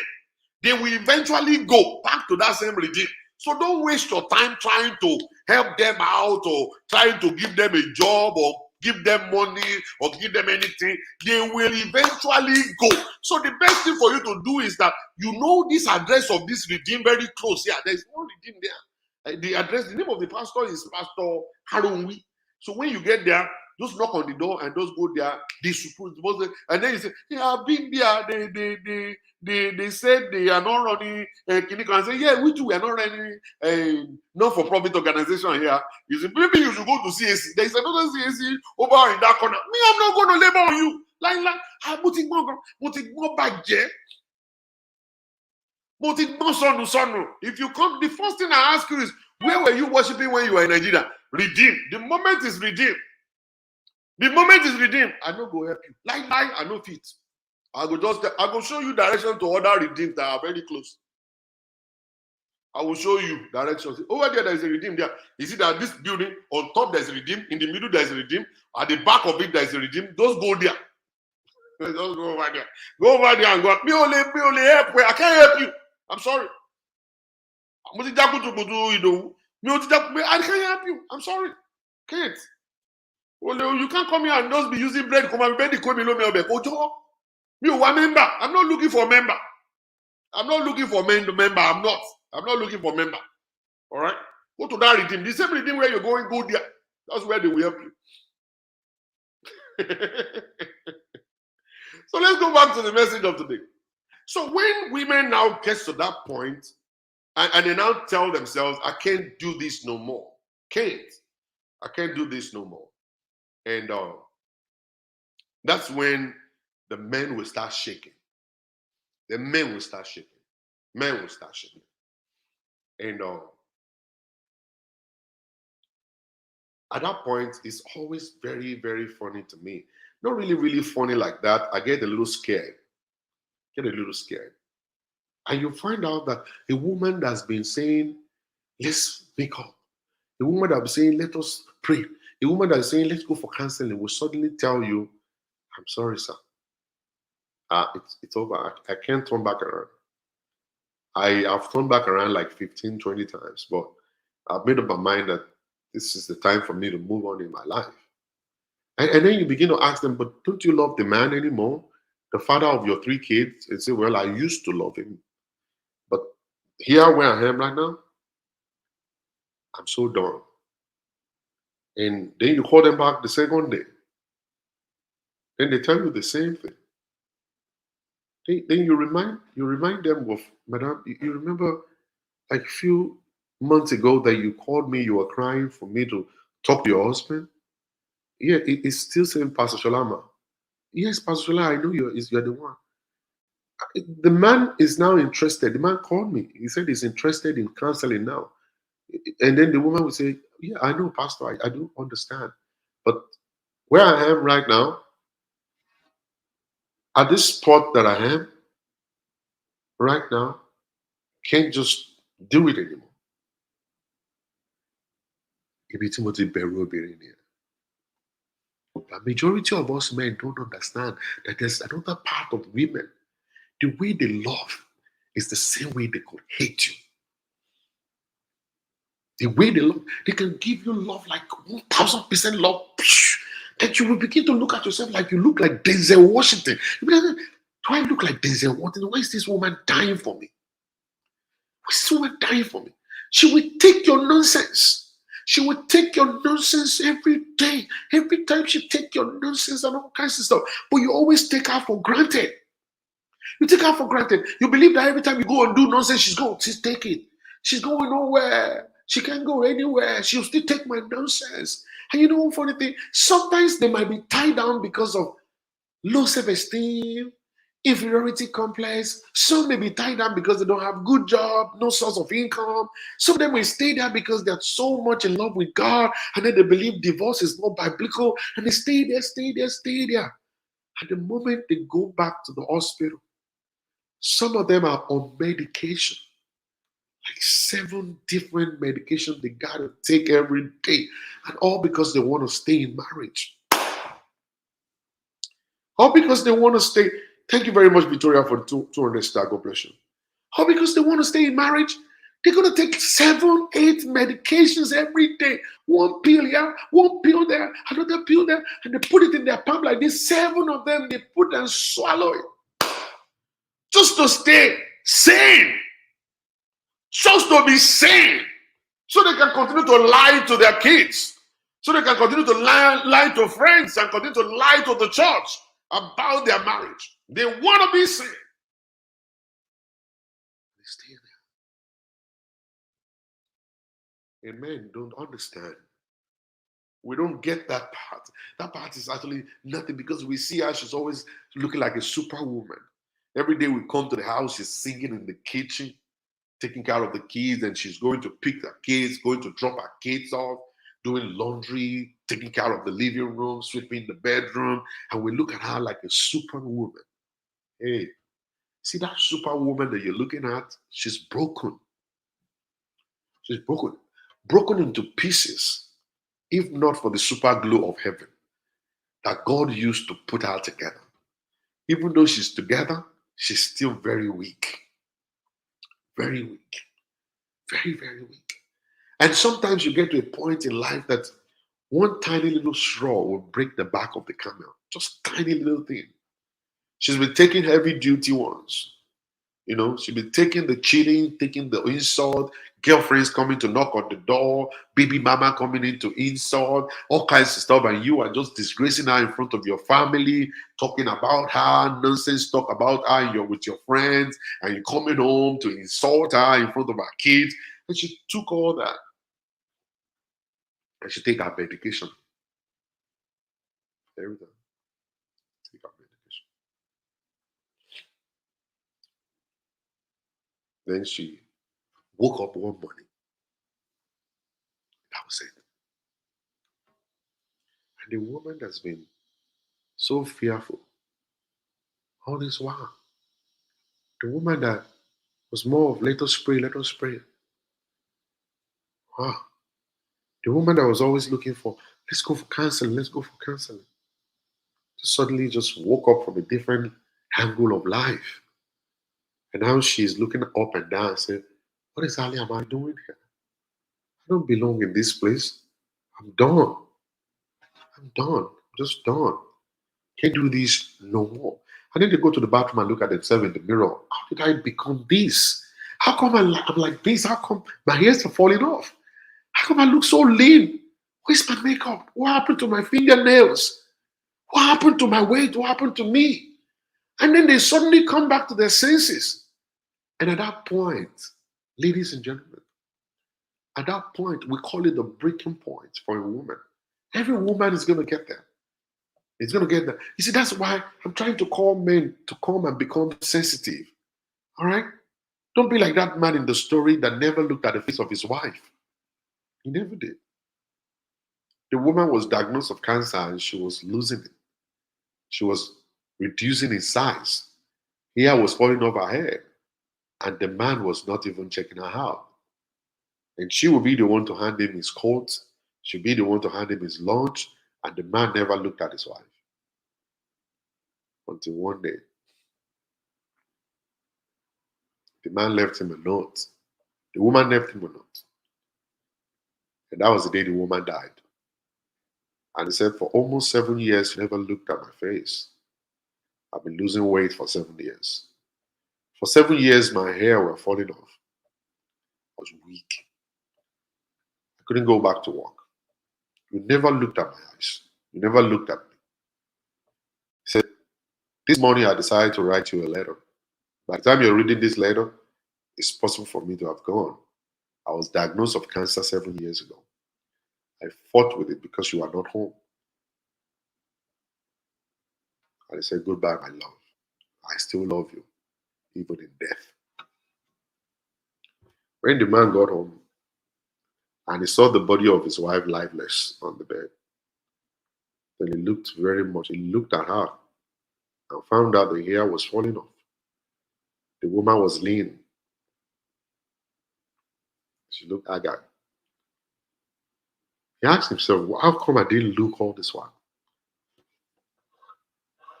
Speaker 1: They will eventually go back to that same Redeem. So don't waste your time trying to help them out or trying to give them a job or give them money or give them anything. They will eventually go. So the best thing for you to do is that you know this address of this Redeem very close. Yeah, there's one Redeem there. The address, the name of the pastor is Pastor Harunwi. So when you get there, just knock on the door and just go there. They supposed and then you say, yeah, I've been there. They said they are not running clinic and say, yeah, we too, we are not running a not-for-profit organization here. You say, maybe you should go to CAC. There is another CAC over in that corner. Me, I'm not going to labor on you. Like, if you come, the first thing I ask you is, where were you worshiping when you were in Nigeria? Redeem. The moment is redeemed. The moment is redeemed. I no go help you. Like, I no fit. I go show you direction to other redeemed that are very close. I will show you directions. Over there is a redeem there. You see that this building, on top there's a redeem, in the middle there's a redeem, at the back of it there's a redeem. Just go there. Just go over there. Go over there and go. Me only help. I can't help you. I'm sorry. I can't help you. I'm sorry. Can't. Well, you can't come here and just be using bread. Come on, member. I'm not looking for a member. I'm not looking for member. I'm not looking for member. All right? Go to that redeem. The same redeem where you're going, go there. That's where they will help you. So let's go back to the message of today. So when women now get to that point, and they now tell themselves, I can't do this no more. I can't do this no more. And that's when the men will start shaking. The men will start shaking. Men will start shaking. And at that point, it's always very, very funny to me. Not really, really funny like that. I get a little scared. And you find out that a woman that's been saying, let's make up. A woman that's been saying, let us pray. A woman that's saying, let's go for counseling will suddenly tell you, I'm sorry, sir. It's over. I can't turn back around. I have turned back around like 15, 20 times, but I've made up my mind that this is the time for me to move on in my life. And then you begin to ask them, but don't you love the man anymore? The father of your 3 kids? And say, well, I used to love him. But here where I am right now, I'm so done. And then you call them back the second day. Then they tell you the same thing. Then you remind them of, Madam, you remember like a few months ago that you called me, you were crying for me to talk to your husband? Yeah, it's still saying Pastor Shalama. Yes, Pastor Shalama, I know you're the one. The man is now interested. The man called me. He said he's interested in counseling now. And then the woman would say, yeah, I know, Pastor, I do understand. But where I am right now, at this spot that I am right now, can't just do it anymore. The majority of us men don't understand that there's another part of women. The way they love is the same way they could hate you. The way they love, they can give you love like 1000% love. That you will begin to look at yourself like you look like Denzel Washington. You be like, do I look like Denzel Washington? Why is this woman dying for me? Why is this woman dying for me? She will take your nonsense. She will take your nonsense every day. Every time she take your nonsense and all kinds of stuff. But you always take her for granted. You take her for granted. You believe that every time you go and do nonsense, she's take it. She's going nowhere. She can't go anywhere. She'll still take my nonsense. And you know one funny thing? Sometimes they might be tied down because of low self-esteem, inferiority complex. Some may be tied down because they don't have good job, no source of income. Some of them may stay there because they're so much in love with God, and then they believe divorce is not biblical, and they stay there. At the moment they go back to the hospital, some of them are on medication, like 7 different medications they got to take every day, and all because they want to stay in marriage. All because they want to stay. Thank you very much, Victoria, for the 200 star. God bless you. All because they want to stay in marriage. They're going to take 7, 8 medications every day. One pill here, one pill there, another pill there, and they put it in their palm like this. 7 of them, they put and swallow it. Just to stay sane. Just to be sane. So they can continue to lie to their kids. So they can continue to lie to friends and continue to lie to the church about their marriage. They want to be sane. They stay there. And men don't understand. We don't get that part. That part is actually nothing, because we see her, she's always looking like a superwoman. Every day we come to the house, she's singing in the kitchen, taking care of the kids, and she's going to pick the kids, going to drop her kids off, doing laundry, taking care of the living room, sweeping the bedroom, and we look at her like a superwoman. Hey, see that superwoman that you're looking at? She's broken. She's broken into pieces, if not for the super glue of heaven that God used to put her together. Even though she's together, she's still very weak. Very weak. Very, very weak. And sometimes you get to a point in life that one tiny little straw will break the back of the camel. Just tiny little thing. She's been taking heavy duty ones. You know, she's been taking the cheating, taking the insult, girlfriends coming to knock on the door, baby mama coming in to insult, all kinds of stuff. And you are just disgracing her in front of your family, talking about her, nonsense talk about her, and you're with your friends, and you're coming home to insult her in front of her kids. And she took all that. And she take her medication. Every time. Take her medication. Then she woke up one morning. That was it. And the woman that's been so fearful all this while, the woman that was more of let us pray, let us pray. Wow. The woman that was always looking for, let's go for counseling, let's go for counseling. Just suddenly just woke up from a different angle of life. And now she's looking up and down and saying, what exactly am I doing here? I don't belong in this place. I'm done. I'm done. I'm just done. Can't do this no more. And then they go to the bathroom and look at themselves in the mirror. How did I become this? How come I'm like this? How come my hairs are falling off? How come I look so lean? Where's my makeup? What happened to my fingernails? What happened to my weight? What happened to me? And then they suddenly come back to their senses. And at that point, ladies and gentlemen, at that point, we call it the breaking point for a woman. Every woman is going to get there. It's going to get there. You see, that's why I'm trying to call men to come and become sensitive. All right? Don't be like that man in the story that never looked at the face of his wife. He never did. The woman was diagnosed with cancer and she was losing it. She was reducing in size. Hair was falling off her head. And the man was not even checking her out. And she would be the one to hand him his coat. She'd be the one to hand him his lunch. And the man never looked at his wife. Until one day, the man left him a note. The woman left him a note. And that was the day the woman died. And he said, for almost 7 years, he never looked at my face. I've been losing weight for 7 years. For 7 years, my hair were falling off. I was weak. I couldn't go back to work. You never looked at my eyes. You never looked at me. He said, this morning I decided to write you a letter. By the time you're reading this letter, it's possible for me to have gone. I was diagnosed with cancer 7 years ago. I fought with it because you are not home. And I said, goodbye, my love. I still love you, even in death. When the man got home and he saw the body of his wife lifeless on the bed, then he looked at her and found out the hair was falling off. The woman was lean. She looked haggard. He asked himself, "Well, how come I didn't look all this while?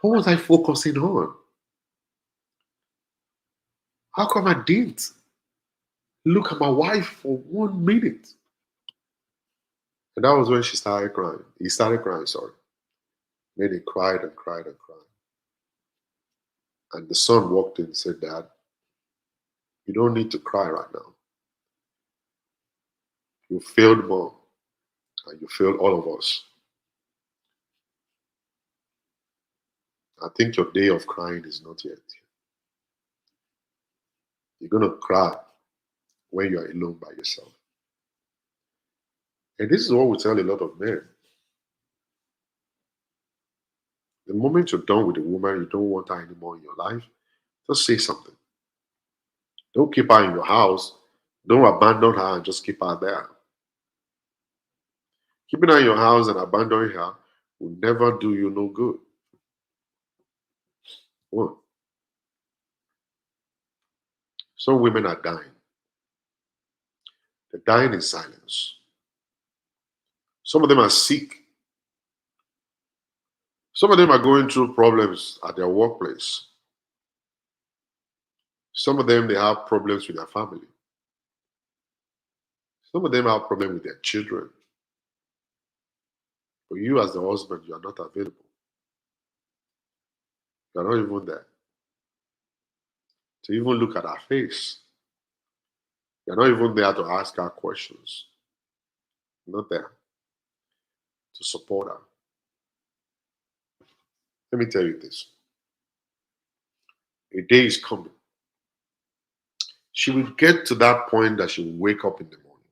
Speaker 1: What was I focusing on? How come I didn't look at my wife for 1 minute?" And that was when she started crying. He started crying, sorry. Then he cried and cried and cried. And the son walked in and said, "Dad, you don't need to cry right now. You failed mom and you failed all of us. I think your day of crying is not yet. You're going to cry when you are alone by yourself." And this is what we tell a lot of men. The moment you're done with a woman, you don't want her anymore in your life, just say something. Don't keep her in your house. Don't abandon her and just keep her there. Keeping her in your house and abandoning her will never do you no good. One, some women are dying. They're dying in silence. Some of them are sick. Some of them are going through problems at their workplace. Some of them, they have problems with their family. Some of them have problems with their children. But you, as the husband, you are not available. You are not even there to even look at her face. You are not even there to ask her questions. You're not there to support her. Let me tell you this. A day is coming. She will get to that point that she will wake up in the morning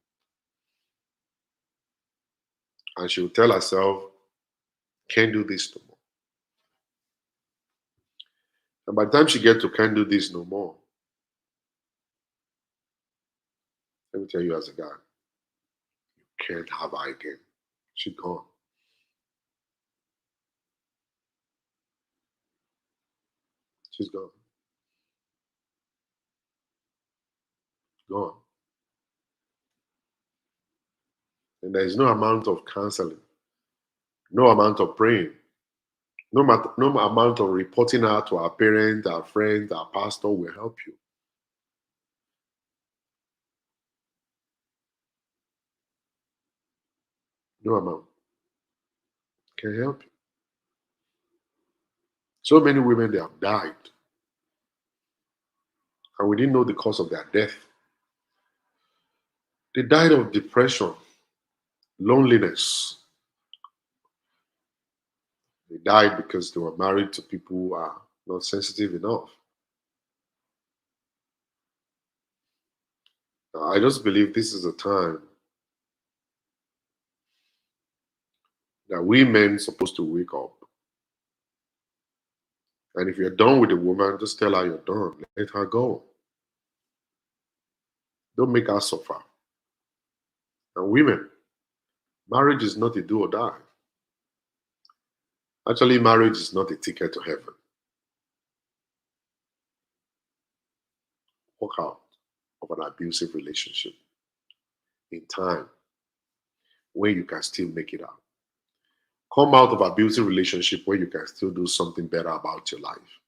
Speaker 1: and she will tell herself, "Can't do this no more." And by the time she gets to "can't do this no more," let me tell you as a guy, you can't have her again. She's gone. She's gone. Gone. And there is no amount of counseling, no amount of praying, no amount of reporting her to our parents, our friends, our pastor will help you. No amount can help you. So many women, they have died, and we didn't know the cause of their death. They died of depression, loneliness. They died because they were married to people who are not sensitive enough. I just believe this is a time that we men supposed to wake up. And if you're done with a woman, just tell her you're done. Let her go. Don't make her suffer. And women, marriage is not a do or die. Actually, marriage is not a ticket to heaven. Walk out of an abusive relationship in time when you can still make it out. Come out of abusive relationship where you can still do something better about your life.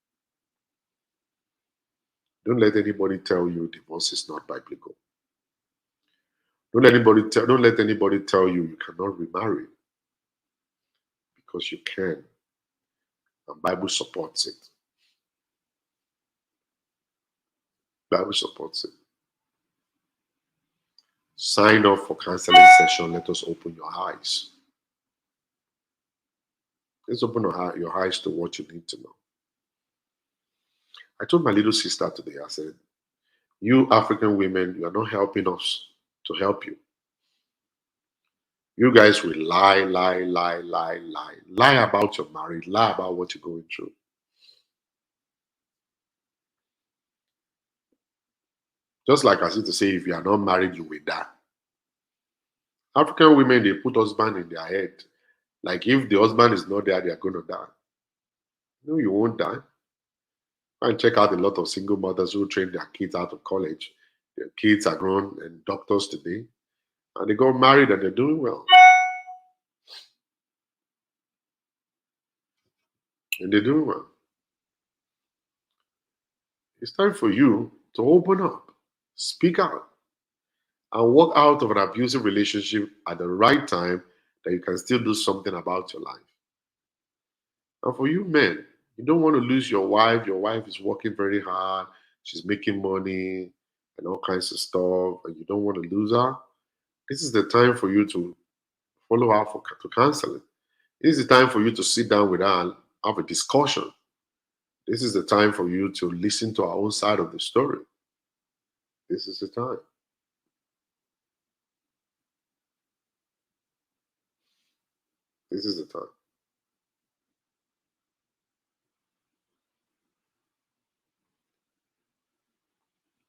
Speaker 1: Don't let anybody tell you divorce is not biblical. Don't let anybody tell you you cannot remarry, because you can. And Bible supports it. Bible supports it. Sign up for counseling session. Let us open your eyes. Let's open your eyes to what you need to know. I told my little sister today, I said, "You African women, you are not helping us to help you. You guys will lie, lie, lie, lie, lie. Lie about your marriage, lie about what you're going through. Just like I used to say, if you are not married, you will die." African women, they put husband in their head. Like if the husband is not there, they are going to die. No, you won't die. Go and check out a lot of single mothers who train their kids out of college. Their kids are grown and doctors today, and they got married and they're doing well. And they're doing well. It's time for you to open up, speak out, and walk out of an abusive relationship at the right time that you can still do something about your life. And for you men, you don't want to lose your wife. Your wife is working very hard, she's making money and all kinds of stuff, and you don't want to lose her. This is the time for you to follow her to counseling. This is the time for you to sit down with her and have a discussion. This is the time for you to listen to our own side of the story. This is the time. This is the time.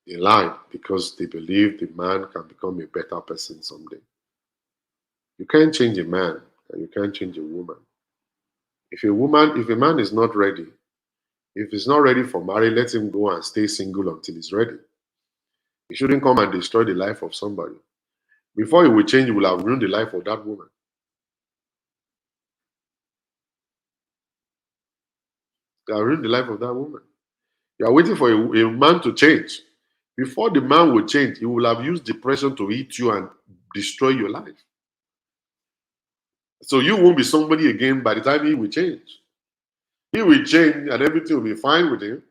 Speaker 1: They lie because they believe the man can become a better person someday. You can't change a man and you can't change a woman. If a man is not ready, if he's not ready for marriage, let him go and stay single until he's ready. He shouldn't come and destroy the life of somebody. Before he will change, he will have ruined the life of that woman. They have ruined the life of that woman. You are waiting for a man to change. Before the man will change, he will have used depression to eat you and destroy your life. So you won't be somebody again by the time he will change. He will change and everything will be fine with him.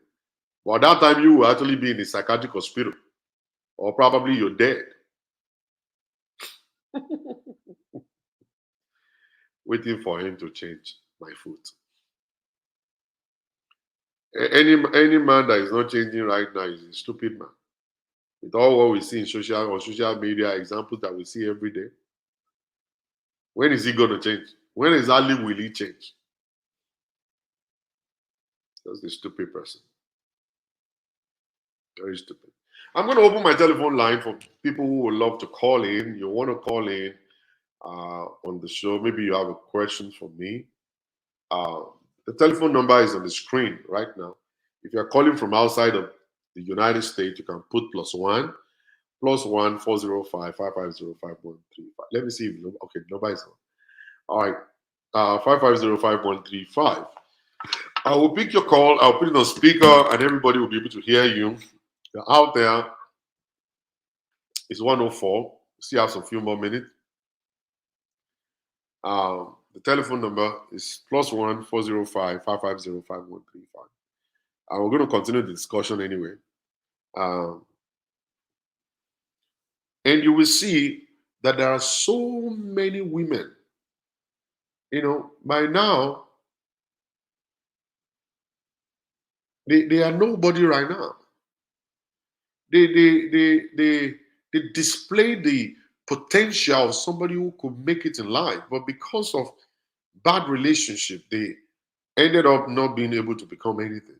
Speaker 1: But at that time, you will actually be in a psychiatric hospital. Or probably you're dead. Waiting for him to change my foot. Any man that is not changing right now is a stupid man. With all what we see in social media, examples that we see every day. When is he going to change? When exactly will he change? That's the stupid person. Very stupid. I'm going to open my telephone line for people who would love to call in. You want to call in on the show. Maybe you have a question for me. The telephone number is on the screen right now. If you're calling from outside of the United States, you can put +1 +1 405 550 5135. Let me see if okay, the number is on. All right, 550 5135. I will pick your call. I'll put it on speaker, and everybody will be able to hear you. You're out there. It's 104. Still have some few more minutes. The telephone number is +1 405 550 5135. And we're going to continue the discussion anyway. And you will see that there are so many women. By now, they are nobody right now. They display the potential of somebody who could make it in life, but because of bad relationship, they ended up not being able to become anything.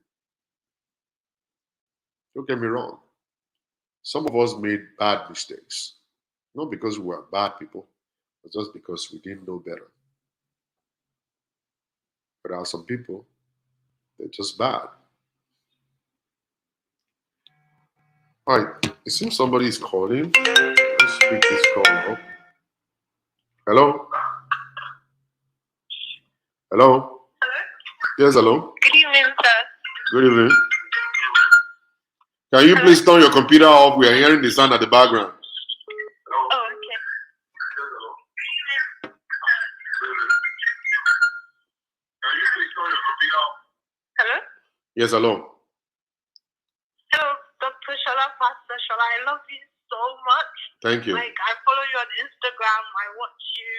Speaker 1: Don't get me wrong. Some of us made bad mistakes, not because we were bad people, but just because we didn't know better. But there are some people, they're just bad. All right, it seems somebody is calling. Let's pick this call up. Hello? Hello?
Speaker 2: Hello?
Speaker 1: Yes, hello?
Speaker 2: Good evening, sir.
Speaker 1: Good evening. Can you please turn your computer off? We are hearing the sound at the background.
Speaker 2: Oh, okay. Hello?
Speaker 1: Yes, hello.
Speaker 2: Hello, Dr. Shola, Pastor Shola. I love you so much.
Speaker 1: Thank you.
Speaker 2: Like, I follow you on Instagram. I watch you.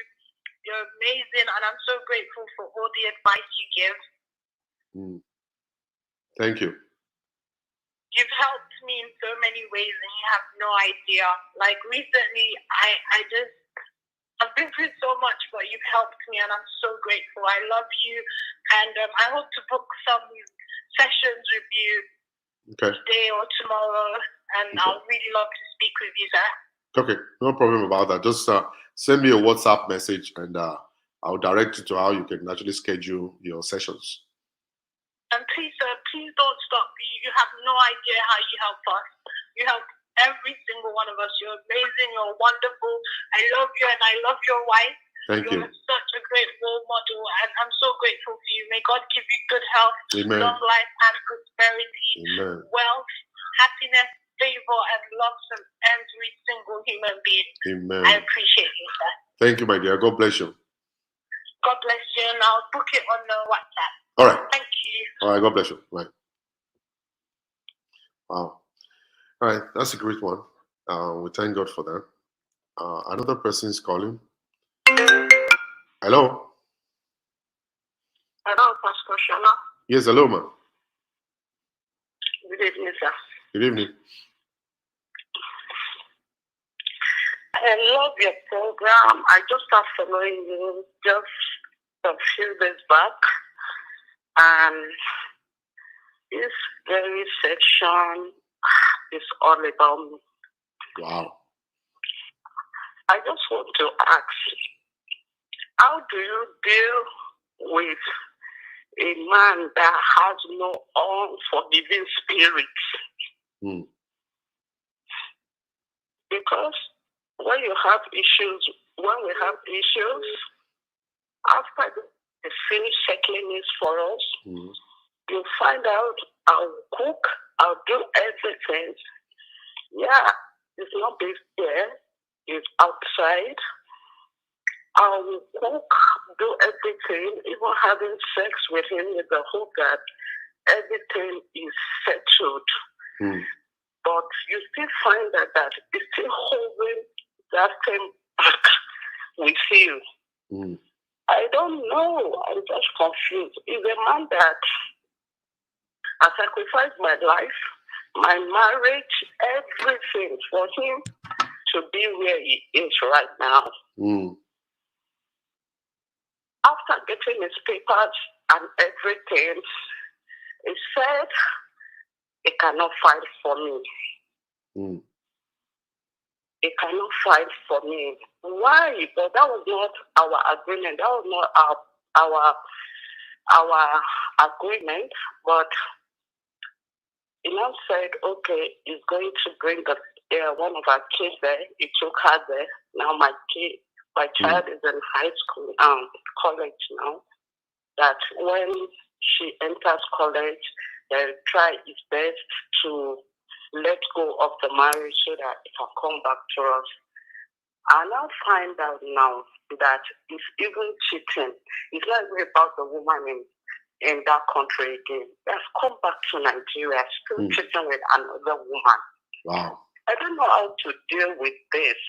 Speaker 2: You're amazing, and I'm so grateful for all the advice you give.
Speaker 1: Thank you.
Speaker 2: You've helped me in so many ways, and you have no idea. Like, recently, I've been through so much, but you've helped me, and I'm so grateful. I love you, and I hope to book some sessions with you today or tomorrow, and I'll really love to speak with you, sir.
Speaker 1: Okay, no problem about that. Just send me a WhatsApp message, and I'll direct you to how you can actually schedule your sessions.
Speaker 2: And please, sir, please don't stop. You have no idea how you help us. You help every single one of us. You're amazing. You're wonderful. I love you, and I love your wife.
Speaker 1: Thank you.
Speaker 2: You're such a great role model, and I'm so grateful for you. May God give you good health,
Speaker 1: Amen.
Speaker 2: long life, and prosperity,
Speaker 1: Amen.
Speaker 2: wealth, happiness, favor, and love from every single human being.
Speaker 1: Amen.
Speaker 2: I appreciate you, sir.
Speaker 1: Thank you, my dear. God bless you.
Speaker 2: God bless you, and I'll book it on the WhatsApp.
Speaker 1: All right.
Speaker 2: Thank you.
Speaker 1: All right. God bless you. Right. Wow. All right. That's a great one. We thank God for that. Another person is calling. Hello.
Speaker 2: Hello, Pastor Shana.
Speaker 1: Yes, hello, ma'am.
Speaker 2: Good evening, sir.
Speaker 1: Good evening.
Speaker 2: I love your program. I just started following you just a few days back, and this very section is all about me.
Speaker 1: Wow.
Speaker 2: I just want to ask, how do you deal with a man that has no unforgiving spirit? Because when we have issues, after they finish settling it for us, you find out I'll cook, I'll do everything. Yeah, it's not based there, it's outside. I will cook, do everything, even having sex with him with the hope that everything is settled. But you still find that it's still holding that thing back with you. I don't know. I'm just confused. He's a man that I sacrificed my life, my marriage, everything for him to be where he is right now. After getting his papers and everything, he said he cannot fight for me. He cannot fight for me. Why? But that was not our agreement. That was not our agreement. But he now said, okay, he's going to bring one of our kids there. He took her there. Now my child is in high school, college now. That when she enters college, they'll try his best to let go of the marriage so that it can come back to us. I now find out now that it's even cheating. It's not really about the woman in that country again. They've come back to Nigeria, still cheating with another woman.
Speaker 1: Wow.
Speaker 2: I don't know how to deal with this.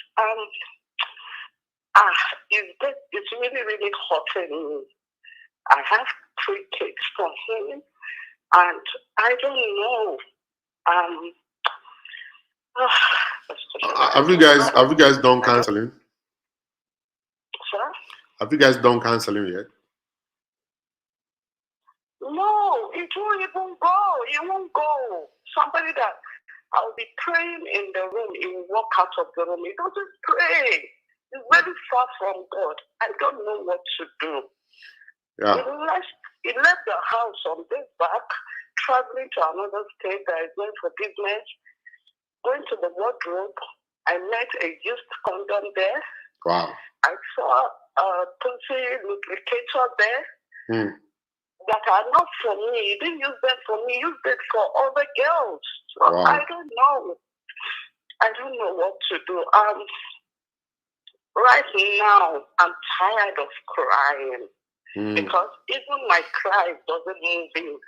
Speaker 2: It's really, really hurting me. I have 3 kids from him, and I don't know.
Speaker 1: Have you guys done counseling?
Speaker 2: Sir?
Speaker 1: Have you guys done counseling yet?
Speaker 2: No, it won't even go. It won't go. Somebody that I'll be praying in the room, he will walk out of the room. He doesn't pray. He's very far from God. I don't know what to do.
Speaker 1: Yeah.
Speaker 2: He left the house on this back, traveling to another state that is going for business, going to the wardrobe. I met a used condom there.
Speaker 1: Wow.
Speaker 2: I saw a pussy lubricator there that are not for me. He didn't use them for me. He used it for other girls. So wow. I don't know. I don't know what to do. Right now, I'm tired of crying because even my cry doesn't move him.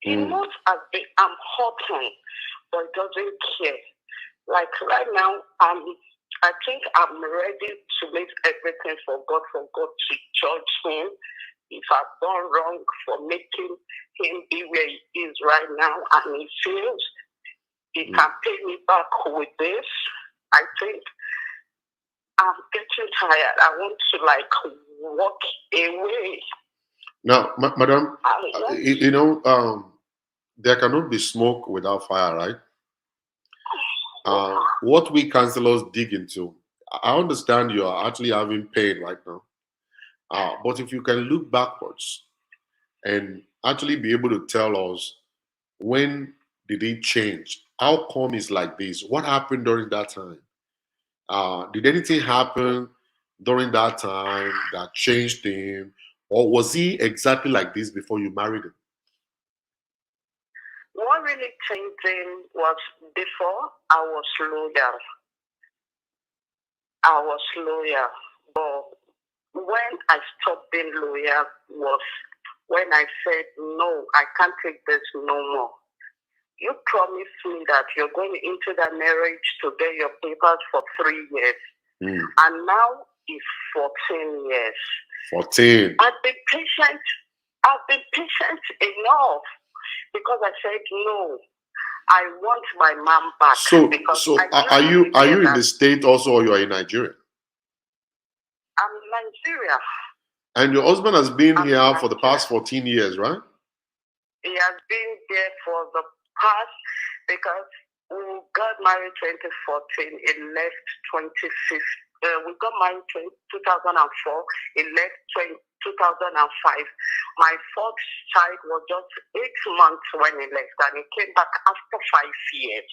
Speaker 2: He knows I'm hurting, but he doesn't care. Like right now, I think I'm ready to make everything for God to judge him. If I've done wrong for making him be where he is right now, and he feels he can pay me back with this, I think I'm getting tired. I want to walk away.
Speaker 1: Now, madam, there cannot be smoke without fire, right? What we counselors dig into, I understand you are actually having pain right now, but if you can look backwards and actually be able to tell us when did it change? How come it's like this? What happened during that time? Did anything happen during that time that changed him? Or was he exactly like this before you married him?
Speaker 2: What really changed him was before I was loyal. But when I stopped being loyal was when I said, no, I can't take this no more. You promised me that you're going into the marriage to get your papers for 3 years. And now it's 14 years.
Speaker 1: 14.
Speaker 2: I've been patient enough because I said, no, I want my mom back.
Speaker 1: So are you in the state also, or you are in Nigeria?
Speaker 2: I'm in Nigeria.
Speaker 1: And your husband has been here for the past 14 years, right?
Speaker 2: He has been there for the past, because we got married 2014, it left 2015. We got married 2004, it left 2005. My fourth child was just 8 months when he left, and he came back after 5 years.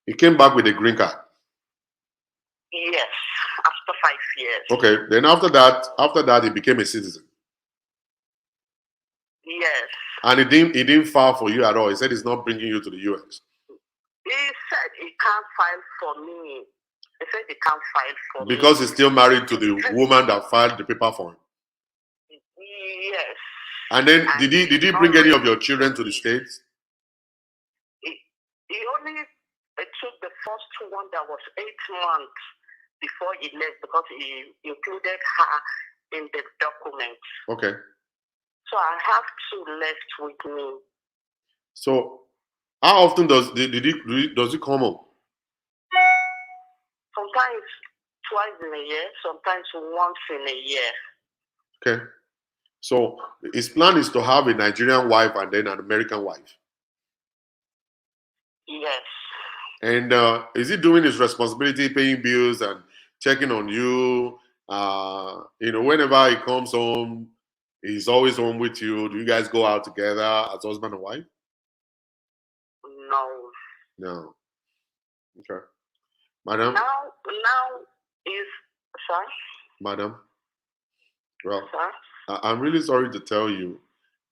Speaker 1: He came back with a green card?
Speaker 2: Yes, after 5 years.
Speaker 1: Okay, then after that, he became a citizen?
Speaker 2: Yes.
Speaker 1: And he didn't file for you at all? He said he's not bringing you to the US?
Speaker 2: He said he can't file for me. He said he can't file for me.
Speaker 1: Because he's still married to the woman that filed the paper for him?
Speaker 2: Yes.
Speaker 1: And then did he bring any of your children to the States?
Speaker 2: He only took the first one that was 8 months before he left, because he included her in the document.
Speaker 1: Okay.
Speaker 2: So I have 2 left with me.
Speaker 1: So how often does he come home?
Speaker 2: Sometimes twice in a year, sometimes once in a year.
Speaker 1: Okay. So his plan is to have a Nigerian wife and then an American wife?
Speaker 2: Yes.
Speaker 1: And is he doing his responsibility, paying bills and checking on you? Whenever he comes home, he's always home with you. Do you guys go out together as husband and wife? No. Okay. Madam?
Speaker 2: Now is, sir?
Speaker 1: Madam? Well,
Speaker 2: sir?
Speaker 1: I'm really sorry to tell you,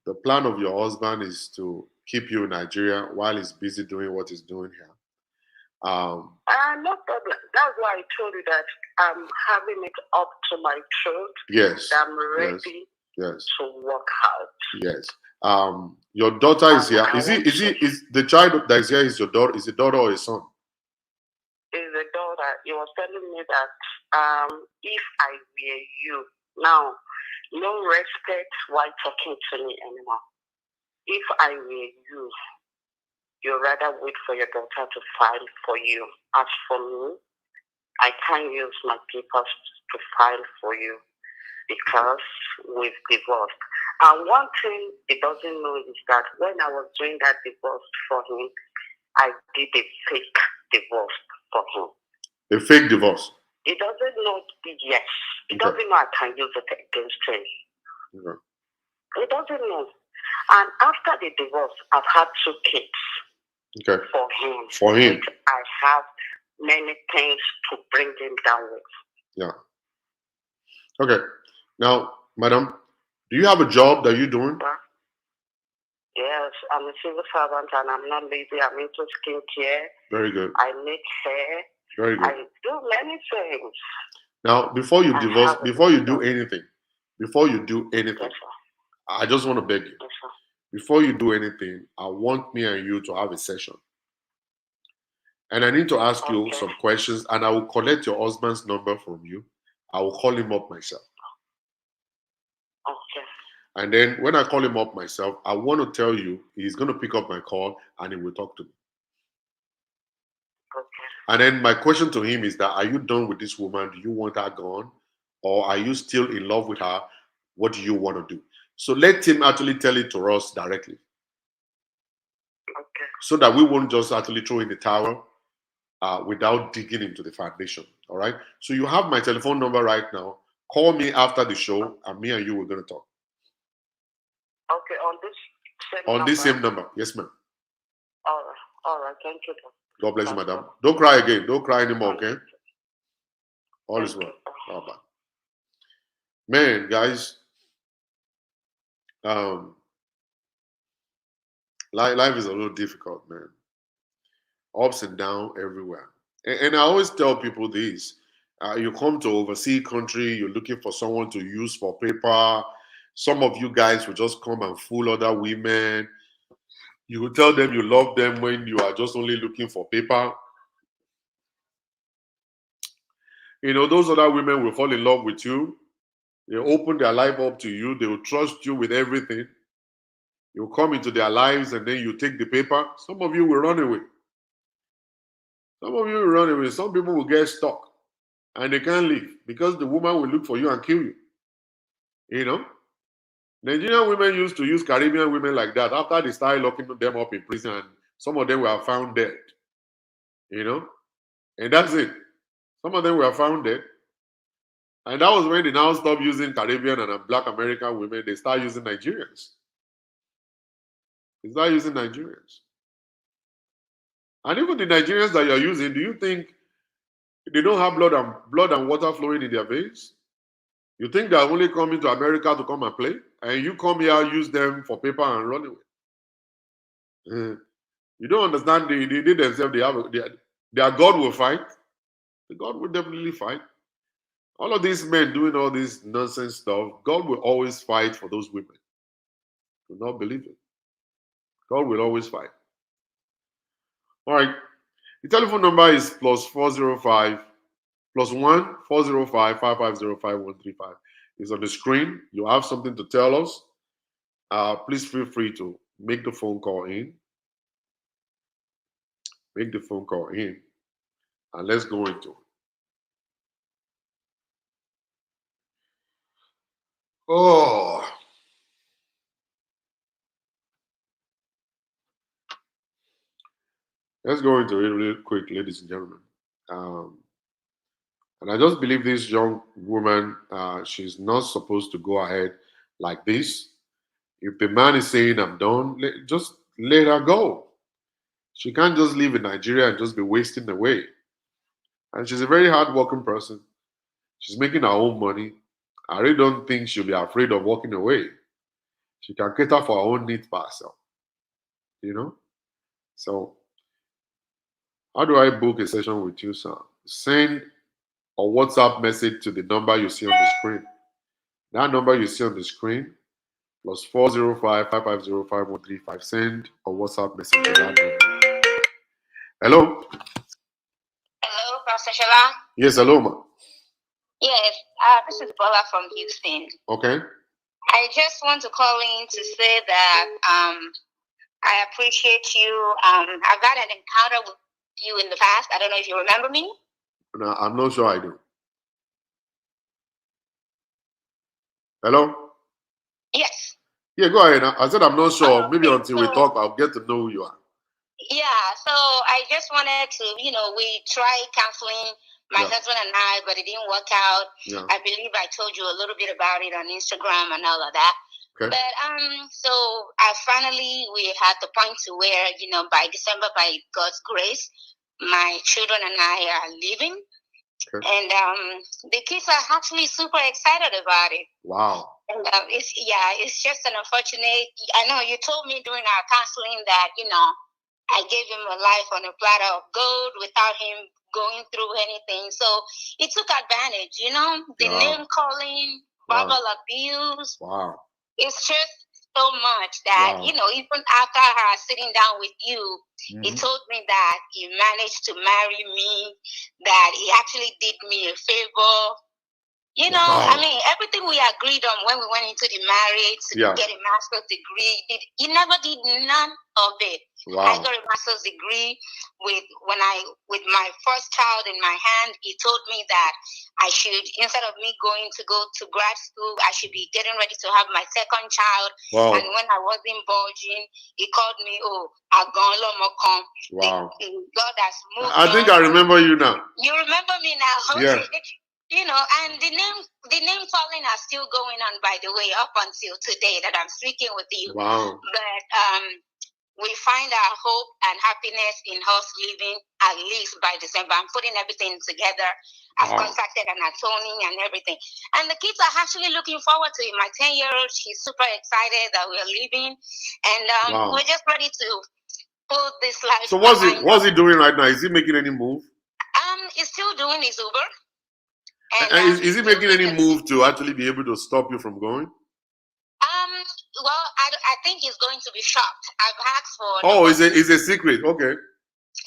Speaker 1: the plan of your husband is to keep you in Nigeria while he's busy doing what he's doing here.
Speaker 2: No problem. That's why I told you that I'm having it up to my throat.
Speaker 1: Yes.
Speaker 2: I'm ready to work out.
Speaker 1: Yes. Your daughter is here. Is the child that is here is your daughter? Is a daughter or a son?
Speaker 2: Is a daughter. He was telling me that if I were you, now no respect while talking to me anymore. If I were you, you'd rather wait for your daughter to file for you. As for me, I can't use my papers to file for you because we've divorced. And one thing he doesn't know is that when I was doing that divorce for him, I did a fake divorce for him.
Speaker 1: A fake divorce?
Speaker 2: He doesn't know, yes. He doesn't know I can use it against him.
Speaker 1: Okay.
Speaker 2: He doesn't know. And after the divorce, I've had 2 kids.
Speaker 1: Okay.
Speaker 2: For him. Which I have many things to bring him down with.
Speaker 1: Yeah. Okay. Now, madam, do you have a job that you're doing?
Speaker 2: Yes, I'm a civil servant and I'm not lazy. I'm into skincare.
Speaker 1: Very good.
Speaker 2: I make hair.
Speaker 1: Very good.
Speaker 2: I do many things.
Speaker 1: Now, before you divorce, before you do anything, yes, I just want to beg you.
Speaker 2: Yes,
Speaker 1: before you do anything, I want me and you to have a session. And I need to ask you some questions, and I will collect your husband's number from you. I will call him up myself.
Speaker 2: Okay.
Speaker 1: And then when I call him up myself, I want to tell you he's going to pick up my call and he will talk to me.
Speaker 2: Okay.
Speaker 1: And then my question to him is that, are you done with this woman? Do you want her gone? Or are you still in love with her? What do you want to do? So let him actually tell it to us directly.
Speaker 2: Okay.
Speaker 1: So that we won't just actually throw in the towel without digging into the foundation. All right? So you have my telephone number right now. Call me after the show, and me and you, we're going to talk.
Speaker 2: Okay, on this
Speaker 1: On this same number. Yes, ma'am.
Speaker 2: All right. Thank you.
Speaker 1: God bless you, madam. Don't cry again. Don't cry anymore, okay? All is well. Bye-bye. Man, guys, life is a little difficult, man. Ups and downs everywhere. And I always tell people this. You come to overseas country, you're looking for someone to use for paper. Some of you guys will just come and fool other women. You will tell them you love them when you are just only looking for paper. You know, those other women will fall in love with you. They open their life up to you. They will trust you with everything. You come into their lives and then you take the paper. Some of you will run away. Some of you will run away. Some people will get stuck and they can't leave because the woman will look for you and kill you. You know? Nigerian women used to use Caribbean women like that after they started locking them up in prison, and some of them were found dead. You know? And that's it. Some of them were found dead. And that was when they now stopped using Caribbean and Black American women. They start using Nigerians. They start using Nigerians. And even the Nigerians that you're using, do you think they don't have blood and water flowing in their veins? You think they're only coming to America to come and play? And you come here, use them for paper and run away. You don't understand. They themselves, their God will fight. The God will definitely fight. All of these men doing all this nonsense stuff, God will always fight for those women. Do not believe it. God will always fight. All right. The telephone number is +405 +1 405 5505 135. It's on the screen. You have something to tell us. Please feel free to make the phone call in. Make the phone call in. And let's go into it. Oh. Let's go into it real quick, ladies and gentlemen. And I just believe this young woman, she's not supposed to go ahead like this. If the man is saying, I'm done, just let her go. She can't just live in Nigeria and just be wasting away. And she's a very hardworking person. She's making her own money. I really don't think she'll be afraid of walking away. She can cater for her own needs by herself. You know? So, how do I book a session with you, sir? Send a WhatsApp message to the number you see on the screen. That number you see on the screen, +405 5505 135. Send a WhatsApp message to that number. Hello?
Speaker 2: Hello, Pastor Shola?
Speaker 1: Yes, hello, ma.
Speaker 2: Yes, this is Bola from Houston.
Speaker 1: Okay.
Speaker 2: I just want to call in to say that I appreciate you. I've had an encounter with you in the past. I don't know if you remember me.
Speaker 1: No, I'm not sure I do. Hello?
Speaker 2: Yes.
Speaker 1: Yeah, go ahead. I said I'm not sure. Maybe until we talk, I'll get to know who you are.
Speaker 2: Yeah, so I just wanted to, we tried counseling, my husband and I, but it didn't work out. Yeah. I believe I told you a little bit about it on Instagram and all of that. Okay. But so we had the point to where, by December, by God's grace, my children and I are leaving. Okay. And the kids are actually super excited about it.
Speaker 1: Wow.
Speaker 2: And it's just an unfortunate. I know you told me during our counseling that, I gave him a life on a platter of gold without him going through anything. So he took advantage, the name calling, verbal abuse.
Speaker 1: Wow.
Speaker 2: It's just so much that, even after her sitting down with you, he told me that he managed to marry me, that he actually did me a favor. I mean, everything we agreed on when we went into the marriage to get a master's degree, he never did none of it. Wow. I got a master's degree with my first child in my hand. He told me that I should, instead of me going to grad school, I should be getting ready to have my second child. Wow. And when I wasn't budging, he called me, wow. God has moved.
Speaker 1: I think I remember you now.
Speaker 2: You remember me now?
Speaker 1: Yeah.
Speaker 3: you know, and the name calling are still going on, by the way, up until today that I'm speaking with you.
Speaker 1: Wow.
Speaker 3: But we find our hope and happiness in us living at least by December. I'm putting everything together. I've contacted an attorney and everything. And the kids are actually looking forward to it. My 10-year-old, she's super excited that we're leaving. And we're just ready to put this life.
Speaker 1: So what's he doing right now? Is he making any move?
Speaker 3: He's still doing his Uber.
Speaker 1: And is he making any move to actually be able to stop you from going?
Speaker 3: Well, I think he's going to be shocked. I've asked for.
Speaker 1: Oh, it's a secret. Okay.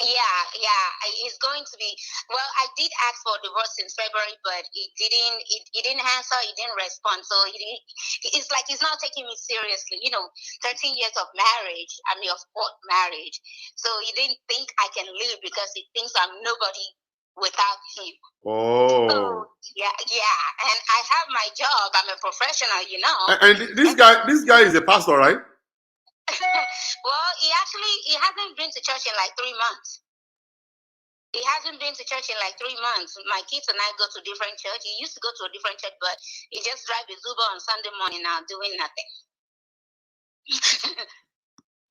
Speaker 3: Yeah. He's going to be. Well, I did ask for divorce since February, but he didn't answer. He didn't respond. So it's like he's not taking me seriously. 13 years of marriage. I mean, of court marriage. So he didn't think I can live because he thinks I'm nobody without him.
Speaker 1: Oh.
Speaker 3: So, yeah, and I have my job. I'm a professional,
Speaker 1: And this guy is a pastor, right?
Speaker 3: Well, he hasn't been to church in like 3 months. He hasn't been to church in like 3 months. My kids and I go to different church. He used to go to a different church, but he just drives his Uber on Sunday morning now, doing nothing.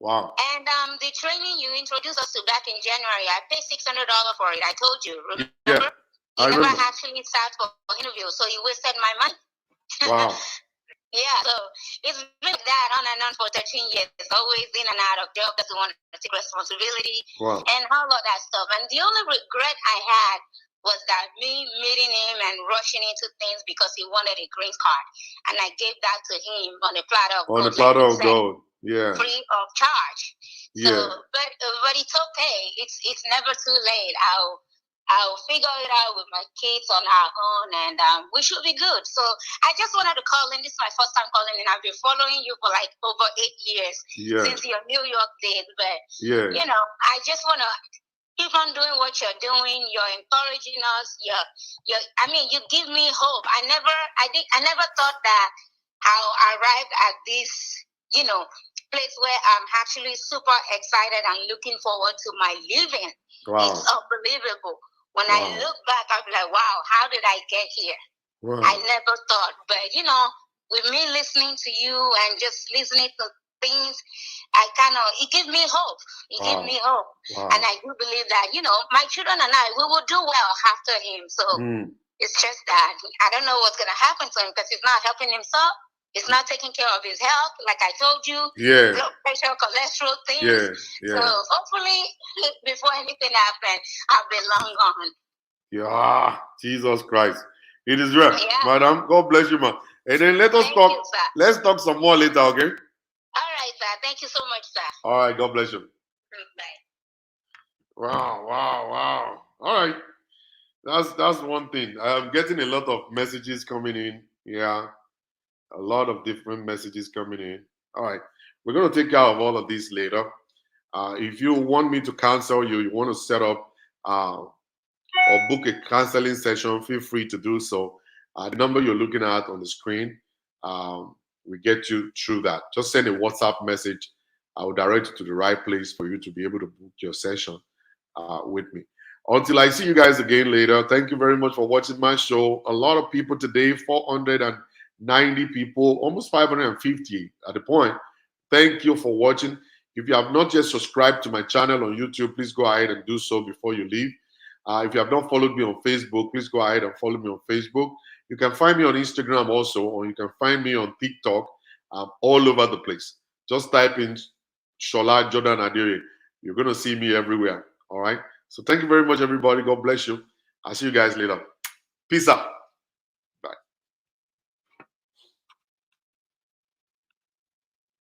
Speaker 1: Wow.
Speaker 3: And the training you introduced us to back in January, I paid $600 for it. I told you, remember?
Speaker 1: Yeah,
Speaker 3: I never actually sat for interview, so you wasted my money.
Speaker 1: Wow.
Speaker 3: Yeah, so it's been that on and on for 13 years. Always in and out of job, doesn't want to take responsibility, and all of that stuff. And the only regret I had was that me meeting him and rushing into things because he wanted a green card, and I gave that to him on a platter of gold.
Speaker 1: On a platter of gold, yeah.
Speaker 3: Free of charge.
Speaker 1: Yeah.
Speaker 3: So, but it's okay. It's never too late. I'll figure it out with my kids on our own, and we should be good. So I just wanted to call in. This is my first time calling in. I've been following you for like over 8 years since your New York days. But I just want to keep on doing what you're doing. You're encouraging us. You give me hope. I never thought that I'll arrive at this, place where I'm actually super excited and looking forward to my living. Wow. It's unbelievable. When I look back, I'm like, wow, how did I get here? Wow. I never thought. But, with me listening to you and just listening to things, it gives me hope. It gives me hope. Wow. And I do believe that, my children and I, we will do well after him. So it's just that I don't know what's going to happen to him because he's not helping himself. He's not taking care of his health, like I told you.
Speaker 1: Yeah.
Speaker 3: Blood pressure, cholesterol things.
Speaker 1: Yeah.
Speaker 3: So hopefully, before anything happens, I'll be long gone.
Speaker 1: Yeah, Jesus Christ. It is right, madam. God bless you, man. And then let's talk some more later, okay?
Speaker 3: All right, sir. Thank you so much, sir.
Speaker 1: All right, God bless you.
Speaker 3: Bye.
Speaker 1: Wow. All right. That's one thing. I'm getting a lot of messages coming in. Yeah. A lot of different messages coming in. All right. We're going to take care of all of this later. If you want me to counsel you, you want to set up or book a counseling session, feel free to do so. The number you're looking at on the screen, we get you through that. Just send a WhatsApp message. I will direct you to the right place for you to be able to book your session with me. Until I see you guys again later, thank you very much for watching my show. A lot of people today, 490 people, almost 550 at the point. Thank you for watching. If you have not yet subscribed to my channel on YouTube, please go ahead and do so before you leave. If you have not followed me on Facebook, please go ahead and follow me on Facebook. You can find me on Instagram also, or you can find me on TikTok, all over the place. Just type in Shola Jordan Adire. You're going to see me everywhere. All right. So thank you very much, everybody. God bless you. I'll see you guys later. Peace out.